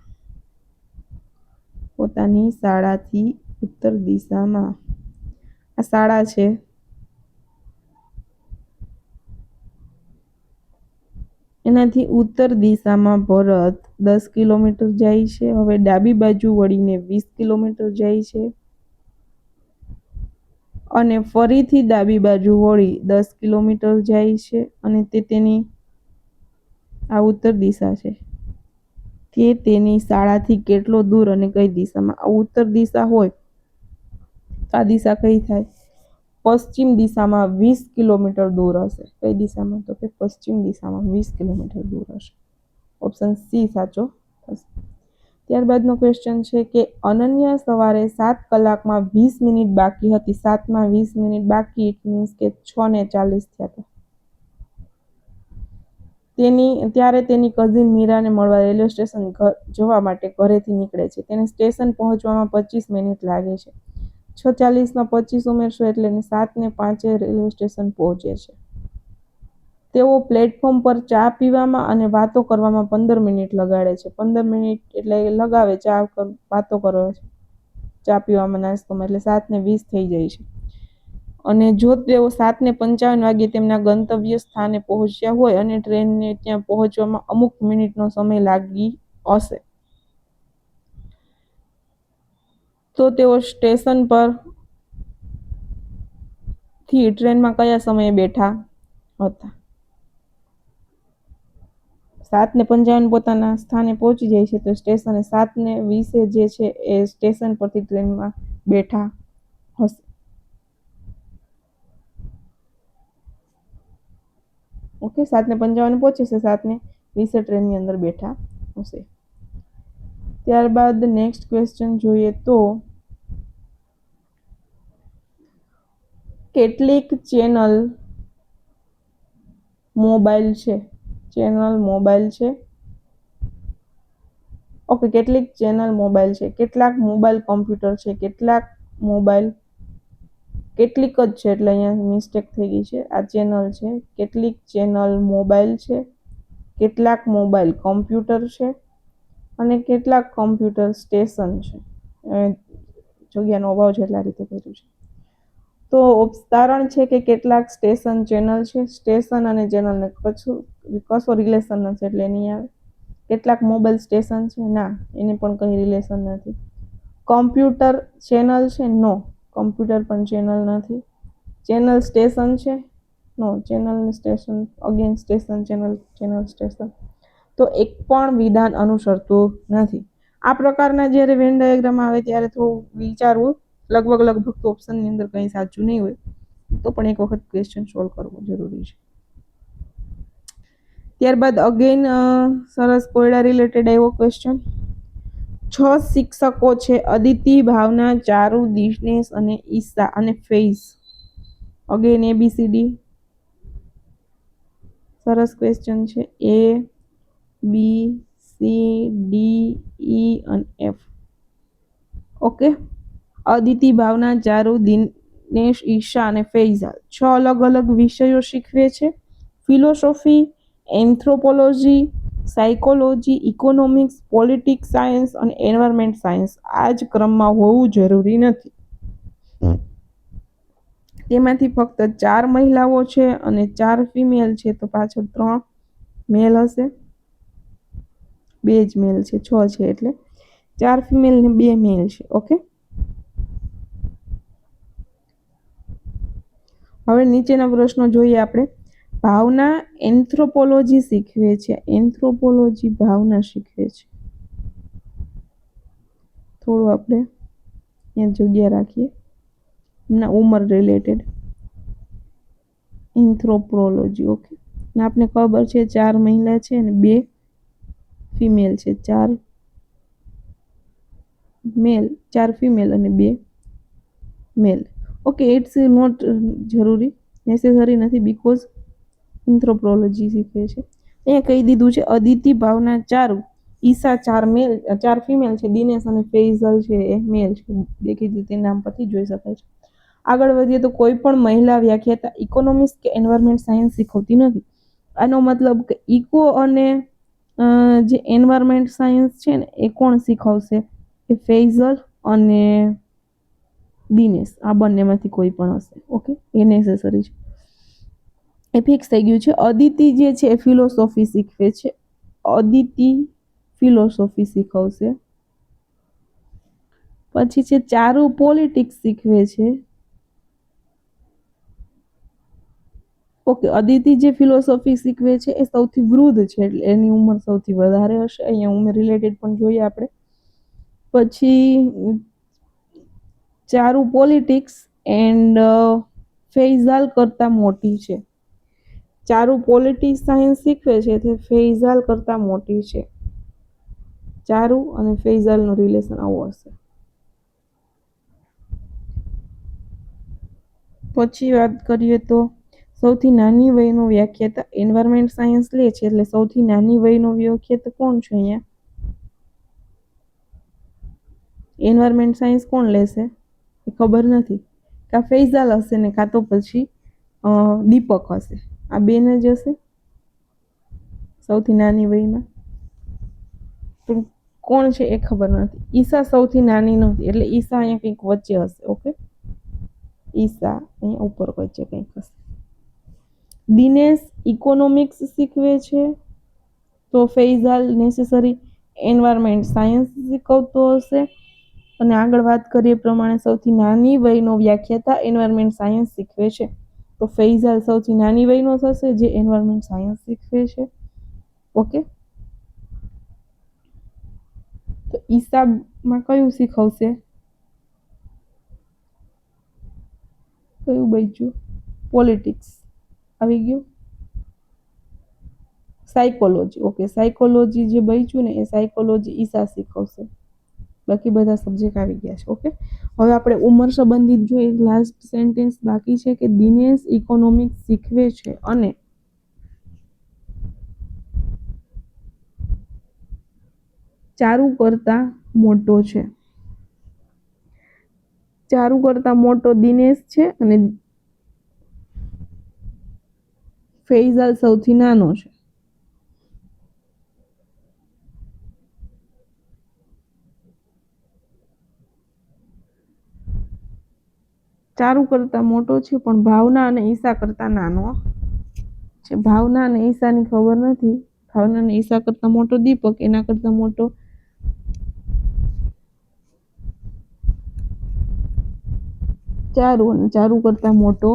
S1: આ શાળા છે, એનાથી ઉત્તર દિશામાં ભરત 10 કિલોમીટર જાય છે. હવે ડાબી બાજુ વળીને 20 કિલોમીટર જાય છે અને ફરીથી ડાબી બાજુ વળી 10 કિલોમીટર જાય છે, અને તેની આ ઉત્તર દિશા છે. તે તેની શાળાથી કેટલો દૂર અને કઈ દિશામાં? આ ઉત્તર દિશા હોય તો આ દિશા કઈ થાય? પશ્ચિમ દિશામાં 20 કિલોમીટર દૂર હશે. કઈ દિશામાં? તો કે પશ્ચિમ દિશામાં 20 કિલોમીટર દૂર હશે. ઓપ્શન સી સાચો થશે. ત્યારબાદનો ક્વેશ્ચન છે કે અનન્યા સવારે 7 કલાકમાં 20 મિનિટ બાકી હતી. 7માં 20 મિનિટ બાકી, ઇટ મીન્સ કે 6:40 થયા હતા. ત્યારે તેની કઝિન મીરાને મળવા રેલવે સ્ટેશન જવા માટે ઘરેથી નીકળે છે. તેને સ્ટેશન પહોંચવામાં 25 મિનિટ લાગે છે. 6:40માં 25 ઉમેરશો એટલે 7:05 રેલવે સ્ટેશન પહોંચે છે. તેઓ પ્લેટફોર્મ પર ચા પીવામાં અને વાતો કરવામાં 15 મિનિટ લગાડે છે. 15 મિનિટ એટલે લગાવે, વાતો કરે છે, ચા પીવામાં, નાસ્તામાં, એટલે 7:20 થઈ જાય છે. અને જો તેઓ 7:55 વાગે તેમના ગંતવ્ય સ્થાને પહોંચ્યા હોય અને ટ્રેનને ત્યાં પહોંચવામાં અમુક મિનિટનો સમય લાગી હશે, તો તેઓ સ્ટેશન પર થી ટ્રેનમાં કયા સમયે બેઠા હતા? 7:55 પોતાના સ્થાને પહોંચી જાય છે, તો સ્ટેશને 7:20 જે છે એ સ્ટેશન પરથી ટ્રેનમાં બેઠા હશે. ઓકે, 7:55 પહોંચે છે, 7:20 ટ્રેનની અંદર બેઠા હશે. ત્યારબાદ નેક્સ્ટ ક્વેશ્ચન જોઈએ તો કેટલીક ચેનલ મોબાઈલ છે. ઓકે, કેટલીક ચેનલ મોબાઈલ છે. કેટલાક મોબાઈલ કમ્પ્યુટર છે. કેટલીક જ છે, એટલે અહીંયા મિસ્ટેક થઈ ગઈ છે. આ ચેનલ છે. કેટલીક ચેનલ મોબાઈલ છે, કેટલાક મોબાઈલ કમ્પ્યુટર છે, અને કેટલાક કમ્પ્યુટર સ્ટેશન છે. જગ્યાનો અભાવ છે એટલે આ રીતે કર્યું છે. તો તારણ છે કે કેટલાક સ્ટેશન ચેનલ છે. સ્ટેશન અને ચેનલને કશો રિલેશન નથી, એટલે નહીં આવે. કેટલાક મોબાઈલ સ્ટેશન છે, ના, એને પણ કંઈ રિલેશન નથી. કમ્પ્યુટર ચેનલ છે, નો, કમ્પ્યુટર પણ ચેનલ નથી. ચેનલ સ્ટેશન છે, no, channel station, again station, channel station. તો એક પણ વિધાન અનુસરતું નથી. આ પ્રકારના જ્યારે વેન ડાયાગ્રામ આવે ત્યારે થોડું વિચારવું. લગભગ તો ઓપ્શનની અંદર કંઈ સાચું નહીં હોય, તો પણ એક વખત ક્વેશ્ચન સોલ્વ કરવો જરૂરી છે. ત્યારબાદ અગેન સરસ કોયડા રિલેટેડ આવ્યો ક્વેશ્ચન 6 શિક્ષકો છે: અદિતિ, ભાવના, ચારુ, દિનેશ અને ઈશા અને ફૈઝ. Again ABCD. સરસ ક્વેશ્ચન છે. A B C D E અને F. ઓકે. અદિતિ, ભાવના, ચારુ, દિનેશ, ઈશા અને ફૈઝા 6 અલગ અલગ વિષયો શીખવે છે: philosophy, anthropology, psychology, economics, politics science અને એન્વાયરમેન્ટ સાયન્સ. આ જ ક્રમમાં હોવું જરૂરી નથી. તેમાંથી ફક્ત 4 મહિલાઓ છે અને 4 ફિમેલ છે, તો પાછળ 3 મેલ હશે, 2 જ મેલ છે, 6 છે એટલે 4 ફિમેલ ને 2 મેલ છે. ઓકે. હવે નીચેના પ્રશ્નો જોઈએ આપણે. ભાવના એન્થ્રોપોલોજી શીખવે છે. એન્થ્રોપોલોજી ભાવના શીખવે છે. થોડું આપણે અહીંયા જગ્યા રાખીએ. એમના ઉંમર રિલેટેડ એન્થ્રોપોલોજી. ઓકે. ને આપને ખબર છે 4 મહિલા છે અને 2 ફિમેલ છે. 4 મેલ, 4 ફિમેલ અને 2 મેલ. ઓકે, ઇટ્સ નોટ જરૂરી, નેસેસરી નથી, બીકોઝ એન્થ્રોપોલોજી શીખવે છે. અહીંયા કહી દીધું છે અદિતિ, ભાવના, ચારુ, ઈશા 4 મેલ, 4 ફિમેલ છે, દિનેશ અને ફૈઝલ છે એ મેલ છે. દેખીતી રીતે નામ પરથી જોઈ શકાય છે. આગળ વધીએ તો કોઈ પણ મહિલા વ્યાખ્યાતા ઇકોનોમિક્સ કે એન્વાયરમેન્ટ સાયન્સ શીખવતી નથી. આનો મતલબ કે ઇકો અને જે એન્વાયરમેન્ટ સાયન્સ છે ને એ કોણ શીખવશે? એ ફૈઝલ અને દિનેશ. આ બંનેમાંથી કોઈ પણ હશે. ઓકે, એ નેસેસરી છે, એ ફિક્સ થઈ ગયું છે. અદિતિ જે છે એ ફિલોસોફી શીખવે છે. અદિતિ ફિલોસોફી શીખવશે. પછી છે ચારુ પોલિટિક્સ શીખવે છે. ઓકે, અદિતિ જે ફિલોસોફી શીખવે છે એ સૌથી વૃદ્ધ છે, એટલે એની ઉંમર સૌથી વધારે હશે. અહીંયા ઉંમર રિલેટેડ પણ જોઈએ આપણે. પછી ચારુ પોલિટિક્સ એન્ડ ફૈઝાલ કરતા મોટી છે. ચારુ પોલિટિક્સ સાયન્સ શીખવે છે તે ફૈઝાલ કરતા મોટી છે. ચારુ અને ફૈઝાલનું રિલેશન આવું હશે. પછી વાત કરીએ તો સૌથી નાની વયનો વ્યાખ્યાતા એન્વાયરમેન્ટ સાયન્સ લે છે, એટલે સૌથી નાની વયનો વ્યાખ્યાતા કોણ છે? અહીંયા એન્વાયરમેન્ટ સાયન્સ કોણ લેશે એ ખબર નથી. કાં ફૈઝાલ હશે ને કાં તો પછી દીપક હશે. આ બેન જ હશે સૌથી નાની વયમાં. પણ કોણ છે એ ખબર નથી. ઈશા સૌથી નાની નથી, એટલે ઈશા અહીંયા કંઈક વચ્ચે હશે. ઓકે, ઈશા અહીંયા ઉપર વચ્ચે કંઈક હશે. દિનેશ ઇકોનોમિક્સ શીખવે છે, તો ફૈઝાલ નેસેસરી એન્વાયરમેન્ટ સાયન્સ શીખવતો હશે. અને આગળ વાત કરીએ પ્રમાણે સૌથી નાની વયનો વ્યાખ્યાતા એન્વાયરમેન્ટ સાયન્સ શીખવે છે, તો ફૈઝાલ સૌથી નાની વયનો થશે જે એન્વાયરમેન્ટ સાયન્સ શીખવે છે. ઓકે, તો ઈસામાં કયું શીખવશે? કયું બચ્યું? પોલિટિક્સ આવી ગયું. સાયકોલોજી. ઓકે, સાયકોલોજી જે બચ્યું ને એ સાયકોલોજી ઈશા શીખવશે. બાકી બધા સબ્જેક્ટ આવી ગયા છે. ઓકે, હવે આપણે ઉંમર સંબંધિત જોઈએ. લાસ્ટ સેન્ટેન્સ બાકી છે કે દિનેશ ઇકોનોમિક્સ શીખવે છે અને ચારુ કરતા મોટો છે. ચારુ કરતા મોટો દિનેશ છે અને ફૈઝાલ સૌથી નાનો છે. ચારુ કરતા મોટો છે પણ ભાવના અને ઈશા કરતા નાનો છે. ભાવના અને ઈશાની ખબર નથી. ભાવના અને ઈશા કરતા મોટો દીપક, એના કરતા મોટો ચારુ અને ચારુ કરતા મોટો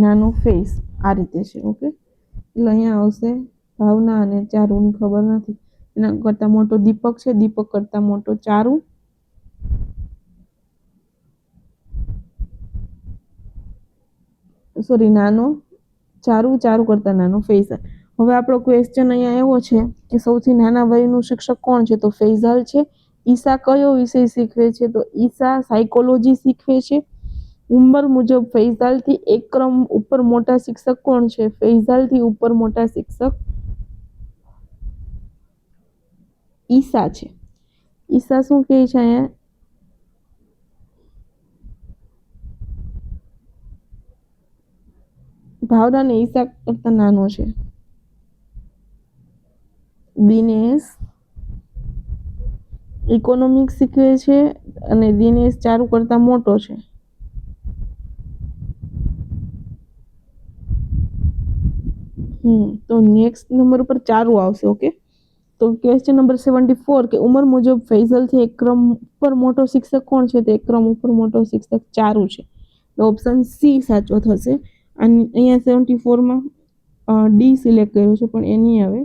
S1: નાનો ફેસ. આ રીતે છે. ઓકે, એટલે અહીંયા આવશે ભાવના અને ચારુની ખબર નથી. એના કરતા મોટો દીપક છે, દીપક કરતા મોટો ચારુ, નાનો ચારુ, ચારુ કરતા નાનો ફૈઝાલ. હવે આપણો ક્વેશ્ચન અહીંયા એવો છે કે સૌથી નાના વયનું શિક્ષક કોણ છે? તો ફૈઝાલ છે. ઈશા કયો વિષય શીખવે છે? તો ઈશા સાયકોલોજી શીખવે છે. ઉંમર મુજબ ફૈઝાલથી એક ક્રમ ઉપર મોટા શિક્ષક કોણ છે? ફૈઝાલથી ઉપર મોટા શિક્ષક ઈશા છે. ઈશા શું કહે છે અહીંયા? ભાવનાને ઈશા કરતા નાનો છે. દિનેશ ઇકોનોમિક્સ શીખવે છે અને દિનેશ ચારુ કરતા મોટો છે. તો નેક્સ્ટ નંબર પર ચારુ આવશે. ઓકે, તો ક્વેશ્ચન નંબર 74 કે ઉંમર મુજબ ફૈઝલથી એક ક્રમ ઉપર મોટો શિક્ષક કોણ છે? તો એક ક્રમ ઉપર મોટો શિક્ષક ચારુ છે. તો ઓપ્શન સી સાચો થશે. અને અહીંયા 74માં ડી સિલેક્ટ કર્યું છે પણ એ નહીં આવે,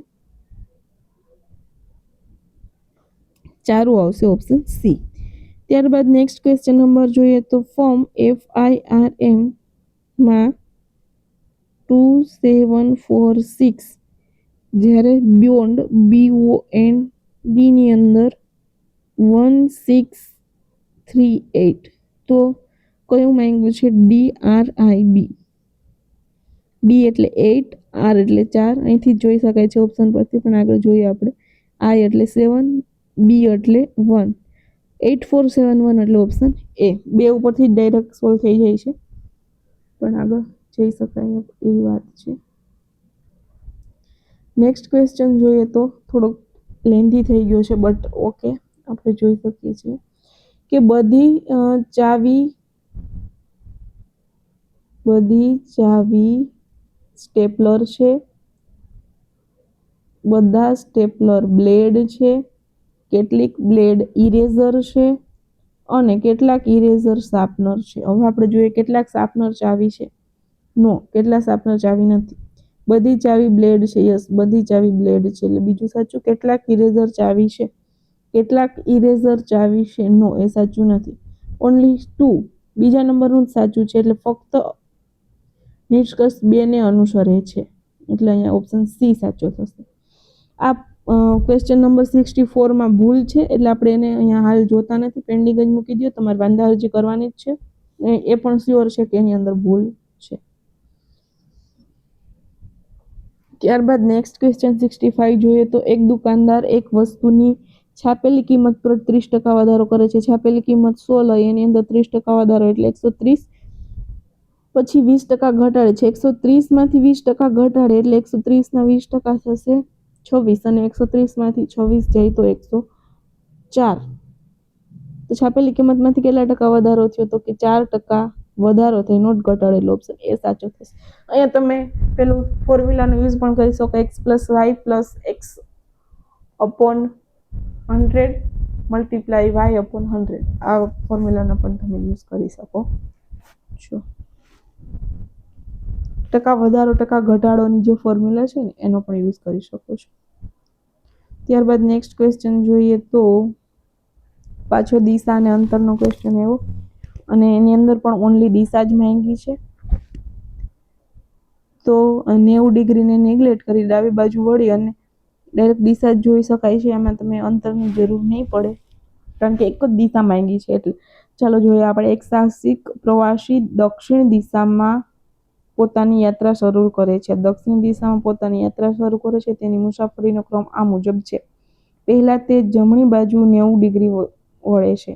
S1: ચારુ આવશે ઓપ્શન સી. ત્યારબાદ નેક્સ્ટ ક્વેશ્ચન નંબર જોઈએ તો ફોર્મ FIRM માં 2746 જ્યારે બોન્ડ BOND ની અંદર 1638 તો કયું માંગ્યું છે? DRIB. ડી એટલે 8, આર એટલે 4, અહીંથી જોઈ શકાય છે ઓપ્શન પરથી, પણ આગળ જોઈએ આપણે. આઈ એટલે 7, બી એટલે 1. 8471 એટલે ઓપ્શન એ. બે ઉપરથી ડાયરેક્ટ સોલ્વ થઈ જાય છે, પણ આગળ જઈ શકાય એવી વાત છે. નેક્સ્ટ ક્વેશ્ચન જોઈએ તો થોડોક લેન્ધી થઈ ગયો છે, બટ ઓકે, આપણે જોઈ શકીએ છીએ કે બધી ચાવી સ્ટેપલર છે, બધા સ્ટેપલર બ્લેડ છે, કેટલીક બ્લેડ ઇરેઝર છે અને કેટલાક ઇરેઝર શાર્પનર છે. હવે આપણે જોઈએ કેટલાક શાર્પનર ચાવી છે. નો, કેટલા શાર્પનર ચાવી નથી. બધી ચાવી બ્લેડ છે. યસ, બધી ચાવી બ્લેડ છે એટલે બીજું સાચું. કેટલાક ઇરેઝર ચાવી છે. કેટલાક ઇરેઝર ચાવી છે. નો, એ સાચું નથી. ઓનલી 2 બીજા નંબરનું જ સાચું છે એટલે ફક્ત નિષ્કર્ષ 2 ને અનુસરે છે એટલે અહીંયા ઓપ્શન સી સાચો થશે. આ ક્વેશ્ચન નંબર 64માં ભૂલ છે એટલે આપણે એને અહીંયા હાલ જોતા નથી, પેન્ડિંગ જ મૂકી દો. તમારે વાંધા અરજી કરવાની જ છે. એ પણ શ્યોર છે કે એની અંદર ભૂલ છે. ત્યારબાદ નેક્સ્ટ ક્વેશ્ચન 65 જોઈએ તો એક દુકાનદાર એક વસ્તુની છાપેલી કિંમત પર 30% વધારો કરે છે. છાપેલી કિંમત 100 લઈ એની અંદર 30% વધારો એટલે 130, પછી 20% ઘટાડે છે. 130 માંથી 20% ઘટાડે એટલે 130 ના 20% થશે 26 અને 130 માંથી 26 જાય તો 104. તો છાપેલી કિંમતમાંથી કેટલા ટકા વધારો થયો? તો કે 4% વધારો થઈ, નોટ ઘટાડેલો. ઓપ્શન એ સાચો થશે. અહીંયા તમે પેલું ફોર્મ્યુલાનો યુઝ પણ કરી શકો, x + y + x upon 100 × y upon 100. આ ફોર્મ્યુલાનો પણ તમે યુઝ કરી શકો છો. ટકા વધારો ટકા ઘટાડોની જે ફોર્મ્યુલા છે ને એનો પણ યુઝ કરી શકો છો. ત્યારબાદ નેક્સ્ટ ક્વેશ્ચન જોઈએ તો પાછો દિશા અને અંતરનો ક્વેશ્ચન એવો, અને એની અંદર પણ ઓનલી દિશા જ માંગી છે. તો 90 ડિગ્રીને નેગ્લેક્ટ કરી ડાબી બાજુ વળી અને ડાયરેક્ટ દિશા જ જોઈ શકાય છે. એમાં તમે અંતરની જરૂર નહીં પડે કારણ કે એક જ દિશા માંગી છે એટલે. ચાલો જોઈએ આપણે. એક સાહસિક પ્રવાસી દક્ષિણ દિશામાં પોતાની યાત્રા શરૂ કરે છે. દક્ષિણ દિશામાં પોતાની યાત્રા શરૂ કરે છે. તેની મુસાફરીનો ક્રમ આ મુજબ છે. પહેલા તે જમણી બાજુ 90 ડિગ્રી વળે છે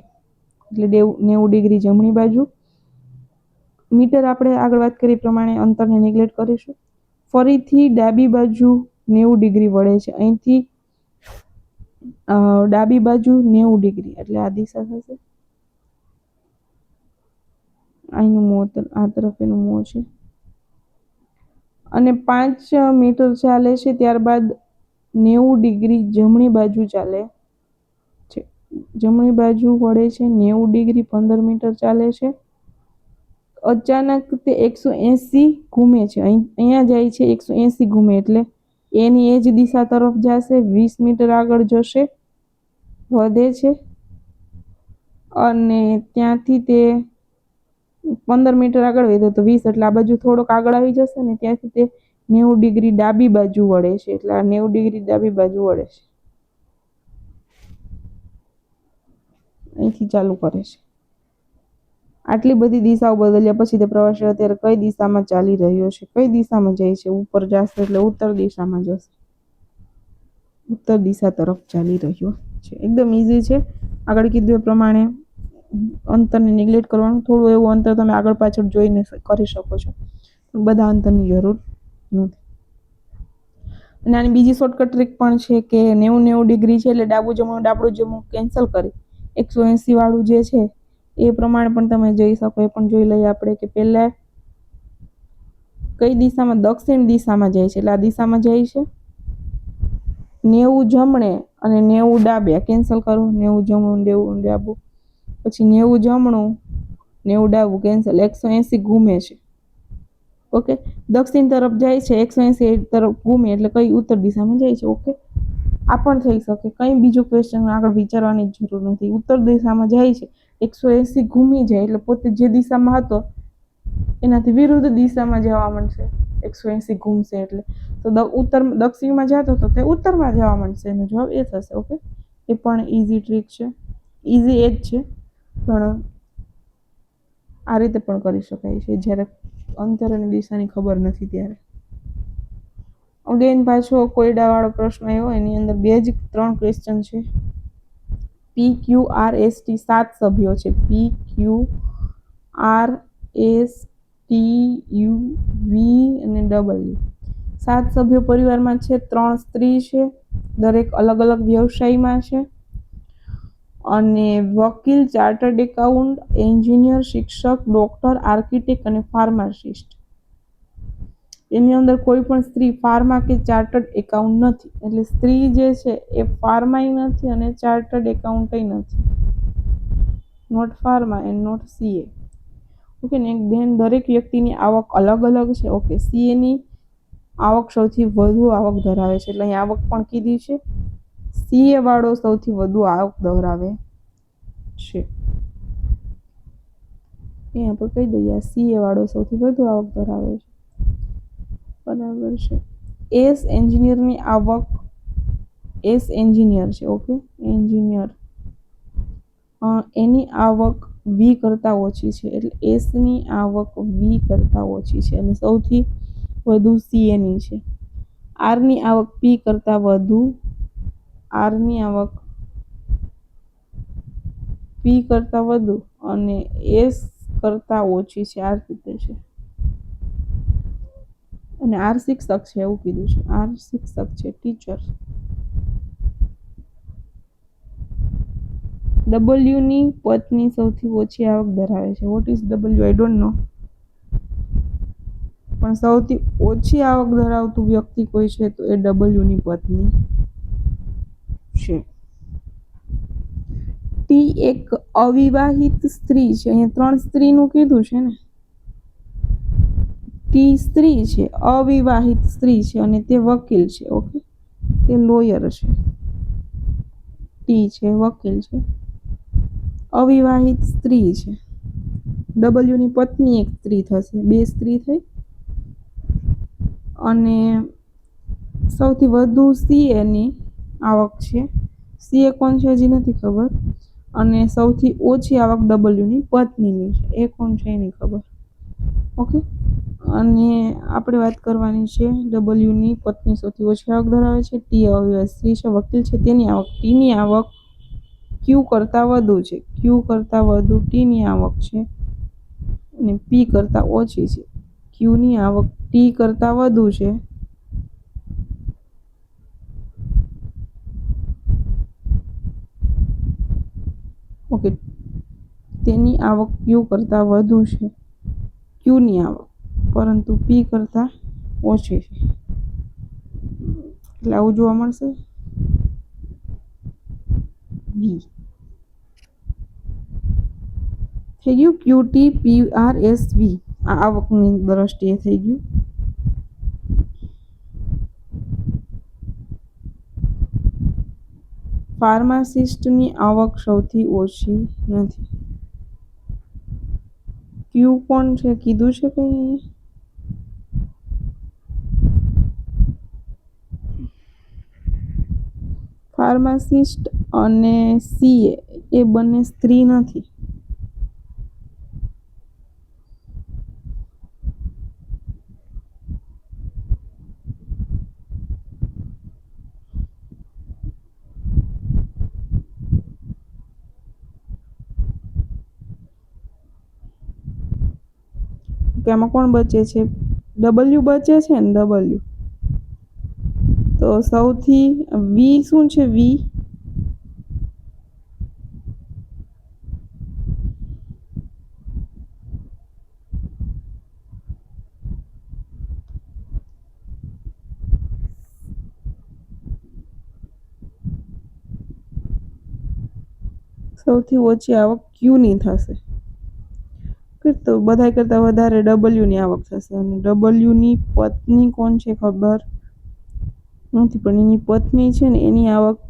S1: એટલે 90 ડિગ્રી જમણી બાજુ. મીટર આપણે આગળ વાત કરી પ્રમાણે અંતરને નેગ્લેક્ટ કરીશું. ફરીથી ડાબી બાજુ 90 ડિગ્રી વળે છે. અહીંથી ડાબી બાજુ 90 ડિગ્રી એટલે આ દિશા થશે. અહીંનું મોં આ તરફ એનું મોં છે અને 5 મીટર ચાલે છે. ત્યારબાદ 90 ડિગ્રી જમણી બાજુ ચાલે છે. જમણી બાજુ વળે છે 90 ડિગ્રી 15 મીટર ચાલે છે. અચાનક તે 180 ઘૂમે છે. અહીંયા જાય છે 180 ઘૂમે એટલે એની એ જ દિશા તરફ જશે. 20 મીટર આગળ જશે, વધે છે અને ત્યાંથી તે 15 મીટર આગળ વધે તો 20 એટલે આ બાજુ થોડોક આગળ આવી જશે ને ત્યાંથી તે 90 ડિગ્રી ડાબી બાજુ વળે છે, એટલે આ 90 ડિગ્રી ડાબી બાજુ વળે છે, અહીંથી ચાલુ કરે છે. આટલી બધી દિશાઓ બદલ્યા પછી તે પ્રવાસી અત્યારે કઈ દિશામાં ચાલી રહ્યો છે, કઈ દિશામાં જાય છે? ઉપર જશે એટલે ઉત્તર દિશામાં જશે, ઉત્તર દિશા તરફ ચાલી રહ્યો છે. એકદમ ઈઝી છે. આગળ કીધું એ પ્રમાણે અંતરને નિગ્લેક્ટ કરવાનું, થોડું એવું અંતર તમે આગળ પાછળ જોઈને કરી શકો છો, બધા અંતરની જરૂર નથી. અને આની બીજી શોર્ટકટ ટ્રીક પણ છે કે 90 છે એટલે ડાબું જમણું કેન્સલ કરી 180 વાળું જે છે એ પ્રમાણે પણ તમે જઈ શકો. એ પણ જોઈ લઈએ આપણે કે પહેલા કઈ દિશામાં, દક્ષિણ દિશામાં જાય છે, એટલે આ દિશામાં જાય છે. 90 જમણે અને 90 ડાબે કેન્સલ કરો, 90 જમણું 90 ડાબું, પછી 90 જમણું 90 ડાબું કેન્સલ, 180 ઘૂમે છે. ઓકે, દક્ષિણ તરફ જાય છે, 180 તરફ ઘૂમે એટલે કઈ ઉત્તર દિશામાં જાય છે. ઓકે, આ પણ થઈ શકે. કઈ બીજું ક્વેશ્ચન આગળ વિચારવાની જરૂર નથી. ઉત્તર દિશામાં જાય છે, 180 ઘૂમી જાય એટલે પોતે જે દિશામાં હતો એનાથી વિરુદ્ધ દિશામાં જવા માંડશે. 180 ઘૂમશે એટલે તો દક્ષિણમાં જતો હતો તે ઉત્તરમાં જવા માંડશે. એનો જવાબ એ થશે. ઓકે, એ પણ ઈઝી ટ્રીક છે, ઈઝી એ જ છે, પણ આ રીતે પણ કરી શકાય છે જ્યારે અંતર અને દિશાની ખબર નથી ત્યારે. અગેન પાછો કોયડા વાળો પ્રશ્ન આવ્યો, એની અંદર 3 ક્વેશ્ચન છે. PQRST 7 સભ્યો છે. PQRSTUV અને W 7 સભ્યો પરિવારમાં છે. 3 સ્ત્રી છે, દરેક અલગ અલગ વ્યવસાયમાં છે, અને વકીલ, ચાર્ટર્ડ એકાઉન્ટ, એન્જિનિયર, શિક્ષક, ડોક્ટર, આર્કિટેક્ટ અને ફાર્માસિસ્ટ. એની અંદર કોઈ પણ સ્ત્રી ફાર્મા કે ચાર્ટર્ડ એકાઉન્ટ નથી, એટલે સ્ત્રી જે છે એ ફાર્માય નથી અને ચાર્ટર્ડ એકાઉન્ટ નથી. Not pharma and not CA. Okay ને, દરેક વ્યક્તિની આવક અલગ અલગ છે. ઓકે, CA ની આવક સૌથી વધુ આવક ધરાવે છે, એટલે અહીં આવક પણ કીધી છે. CA વાળો સૌથી વધુ આવક ધરાવે છે. અહીંયા પર કહી દઈએ, CA વાળો સૌથી વધુ આવક ધરાવે છે. બરાબર છે. S એન્જિનિયરની આવક, S એન્જિનિયર છે. ઓકે, એન્જિનિયર એની આવક V કરતા ઓછી છે, એટલે S ની આવક V કરતા ઓછી છે અને સૌથી વધુ CA ની છે. R ની આવક P કરતા વધુ, R ની આવક P કરતા વધુ અને S કરતા ઓછી છે. આ રીતે છે. અને R શિક્ષક છે એવું કીધું છે. R શિક્ષક છે, ટીચર. W ની પત્ની સૌથી ઓછી આવક ધરાવે છે. What is W? I don't know. પણ સૌથી ઓછી આવક ધરાવતું વ્યક્તિ કોઈ છે તો એ W ની પત્ની છે. T એક અવિવાહિત સ્ત્રી છે. અહીંયા 3 સ્ત્રીનું કીધું છે ને. T સ્ત્રી છે, અવિવાહિત સ્ત્રી છે અને તે વકીલ છે. ઓકે, તે લોયર છે. T છે, વકીલ છે, અવિવાહિત સ્ત્રી છે. W ની પત્ની એક સ્ત્રી થશે, 2 સ્ત્રી થઈ. અને સૌથી વધુ CA ની આવક છે. CA કોણ છે હજી નથી ખબર. અને સૌથી ઓછી આવક W ની પત્નીની છે. એ કોણ છે એની ખબર. ઓકે, અને આપણે વાત કરવાની છે W ની પત્ની સૌથી ઓછી આવક ધરાવે છે. T અવિવાહિત સ્ત્રી છે, વકીલ છે, તેની આવક, T ની આવક Q કરતા વધુ છે. Q કરતા વધુ T ની આવક છે અને P કરતા ઓછી છે. Q ની આવક T કરતા વધુ છે. ઓકે, તેની આવક Q કરતા વધુ છે. Q ની આવક, પરંતુ P કરતા ઓછી છે. એટલે આવું જોવા મળશે. V થઈ ગયું. QTPRSV આ આવકની દ્રષ્ટિએ થઈ ગયું. ફાર્માસિસ્ટની આવક સૌથી ઓછી નથી. Q કોણ છે કીધું છે કઈ? ફાર્માસિસ્ટ અને સીએ એ બંને સ્ત્રી નથી. કે આમાં કોણ બચે છે? ડબલ્યુ બચે છે ને, ડબલ્યુ. તો સૌથી વી શું છે? વી સૌથી ઓછી આવક ક્યુની થશે. તો બધા કરતાં વધારે ડબલ્યુની આવક થશે. અને ડબલ્યુની પત્ની કોણ છે ખબર નથી, પણ એની પત્ની છે ને એની આવક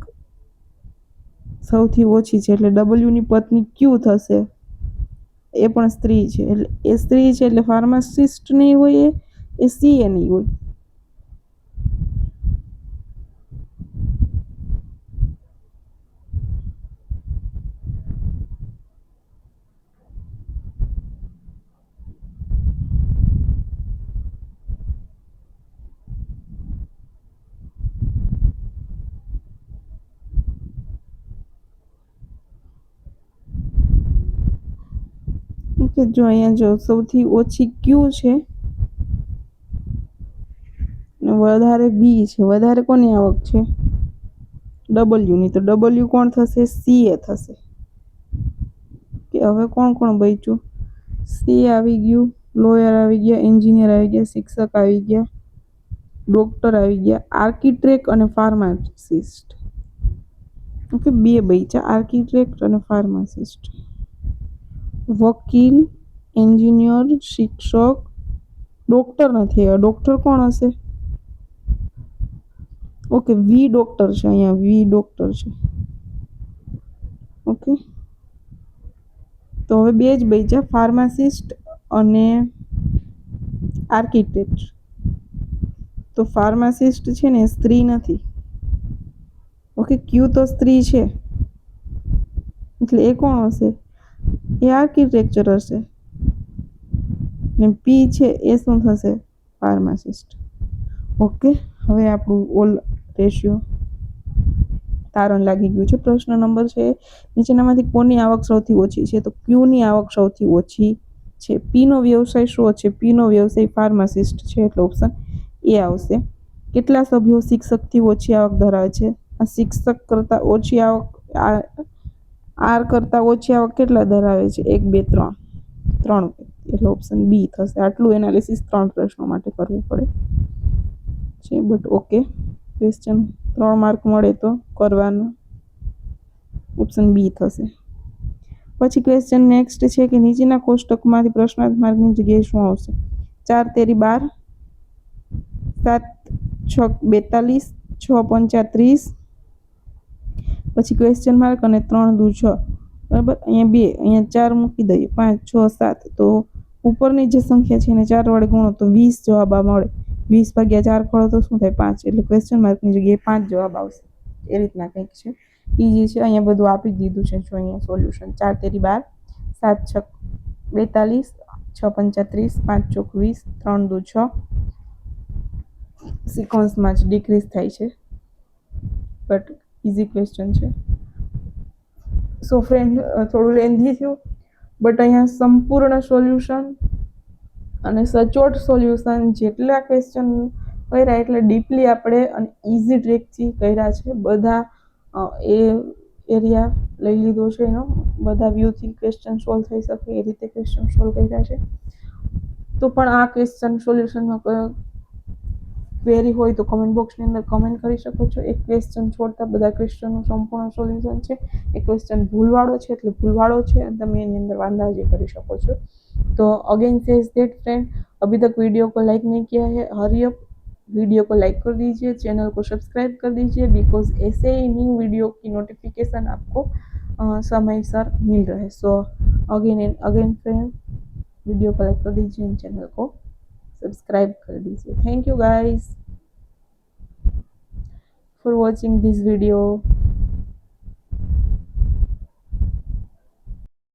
S1: સૌથી ઓછી છે, એટલે ડબલ્યુની પત્ની ક્યુ થશે. એ પણ સ્ત્રી છે, એટલે એ સ્ત્રી છે, એટલે ફાર્માસિસ્ટ નહીં હોય, એ સીએ નહીં હોય. ઓકે, જો અહીંયા જો સૌથી ઓછી ક્યુ છે અને વધારે બી છે. વધારે કોની આવક છે? ડબલ્યુની. તો ડબલ્યુ કોણ થશે? સીએ થશે. કે હવે કોણ કોણ બચ્યું? સી આવી ગયું, લોયર આવી ગયા, એન્જિનિયર આવી ગયા, શિક્ષક આવી ગયા, ડોક્ટર આવી ગયા, આર્કિટેક્ટ અને ફાર્માસિસ્ટ. ઓકે, બે બચ્યા, આર્કિટેક્ટ અને ફાર્માસિસ્ટ. વકીલ, એન્જિનિયર, શિક્ષક, ડોક્ટર નથી. ડોક્ટર કોણ હશે? ઓકે, વી ડોક્ટર છે. અહીંયા વી ડોક્ટર છે. ઓકે, તો હવે બે જ બચ્યા, ફાર્માસિસ્ટ અને આર્કિટેક્ટ. તો ફાર્માસિસ્ટ છે ને સ્ત્રી નથી. ઓકે, ક્યુ તો સ્ત્રી છે, એટલે એ કોણ હશે? એ આર્કિટેક્ચર હશે. ને પી છે એ શું થશે? ફાર્માસિસ્ટ. ઓકે, હવે આપણું ઓલ રેશિયો તારણ લાગી ગયું છે. પ્રશ્ન નંબર છે, નીચેનામાંથી કોની આવક સૌથી ઓછી છે? તો ક્યુની આવક સૌથી ઓછી છે. પીનો વ્યવસાય શું છે? પીનો વ્યવસાય ફાર્માસિસ્ટ છે, એટલે ઓપ્શન એ આવશે. કેટલા સભ્યો શિક્ષકથી ઓછી આવક ધરાવે છે? આ શિક્ષક કરતાં ઓછી આવક, આર કરતાં ઓછી આવક કેટલા ધરાવે છે? 1, 2, 3. 3, એટલે ઓપ્શન બી થશે. આટલું એનાલિસિસ 3 પ્રશ્નો માટે કરવું પડે છે, બટ ઓકે. ક્વેશ્ચન 3 માર્ક મળે તો કરવાનું. ઓપ્શન બી થશે. પછી ક્વેશ્ચન નેક્સ્ટ છે કે નીચેના કોષ્ટકમાંથી પ્રશ્નાર્થ માર્કની જગ્યાએ શું આવશે? 4 તેરી 12, 7 6 42, 6 પંચા 30, પછી ક્વેશ્ચન માર્ક અને 3 દુ 6. બરાબર, અહીંયા 2, અહીંયા 4 મૂકી દઈએ, 5 6 7. તો ઉપરની જે સંખ્યા છે એને 4 વડે ગુણો તો 20 જવાબ મળે. 20 ભાગ્યા 4 કરો તો શું થાય? 5. એટલે ક્વેશ્ચન માર્કની જગ્યાએ 5 જવાબ આવશે. એ રીતના કંઈક છે. ઈઝી છે. અહીંયા બધું આપી દીધું છે. જો અહીંયા સોલ્યુશન 4 તેરી 12, 7 6 42, 6 પંચા 30, 5 ચોક 20, 3 દુ 6. સિક્વન્સમાં જ ડિક્રીઝ થાય છે, બટ ઇઝી ક્વેશ્ચન છે. સો ફ્રેન્ડ, થોડું લેન્ધી થયું, બટ અહીંયા સંપૂર્ણ સોલ્યુશન અને સચોટ સોલ્યુશન જેટલા ક્વેશ્ચન કર્યા એટલે ડીપલી આપણે અને ઇઝી ટ્રીકથી કર્યા છે. બધા એ એરિયા લઈ લીધો છે એનો, બધા વ્યૂથી ક્વેશ્ચન સોલ્વ થઈ શકે એ રીતે ક્વેશ્ચન સોલ્વ કર્યા છે. તો પણ આ ક્વેશ્ચન સોલ્યુશનમાં ક્વેરી હોય તો કમેન્ટ બોક્સની અંદર કમેન્ટ કરી શકો છો. એક ક્વેશ્ચન છોડતા બધા ક્વેશ્ચનનું સંપૂર્ણ સોલ્યુશન છે. એક ક્વેશ્ચન ભૂલવાળો છે એટલે ભૂલવાળો છે, અને તમે એની અંદર વાંધાજી કરી શકો છો. तो अगेन सेज दैट फ्रेंड, अभी तक वीडियो को लाइक नहीं किया है, हरी अप, वीडियो को लाइक कर दीजिए, चैनल को सब्सक्राइब कर दीजिए, बिकॉज ऐसे ही न्यू वीडियो की नोटिफिकेशन आपको समयसर मिल रहे. So again and again friend, video को लाइक कर दीजिए, चैनल को सब्सक्राइब कर दीजिए. Thank you guys. for watching this video.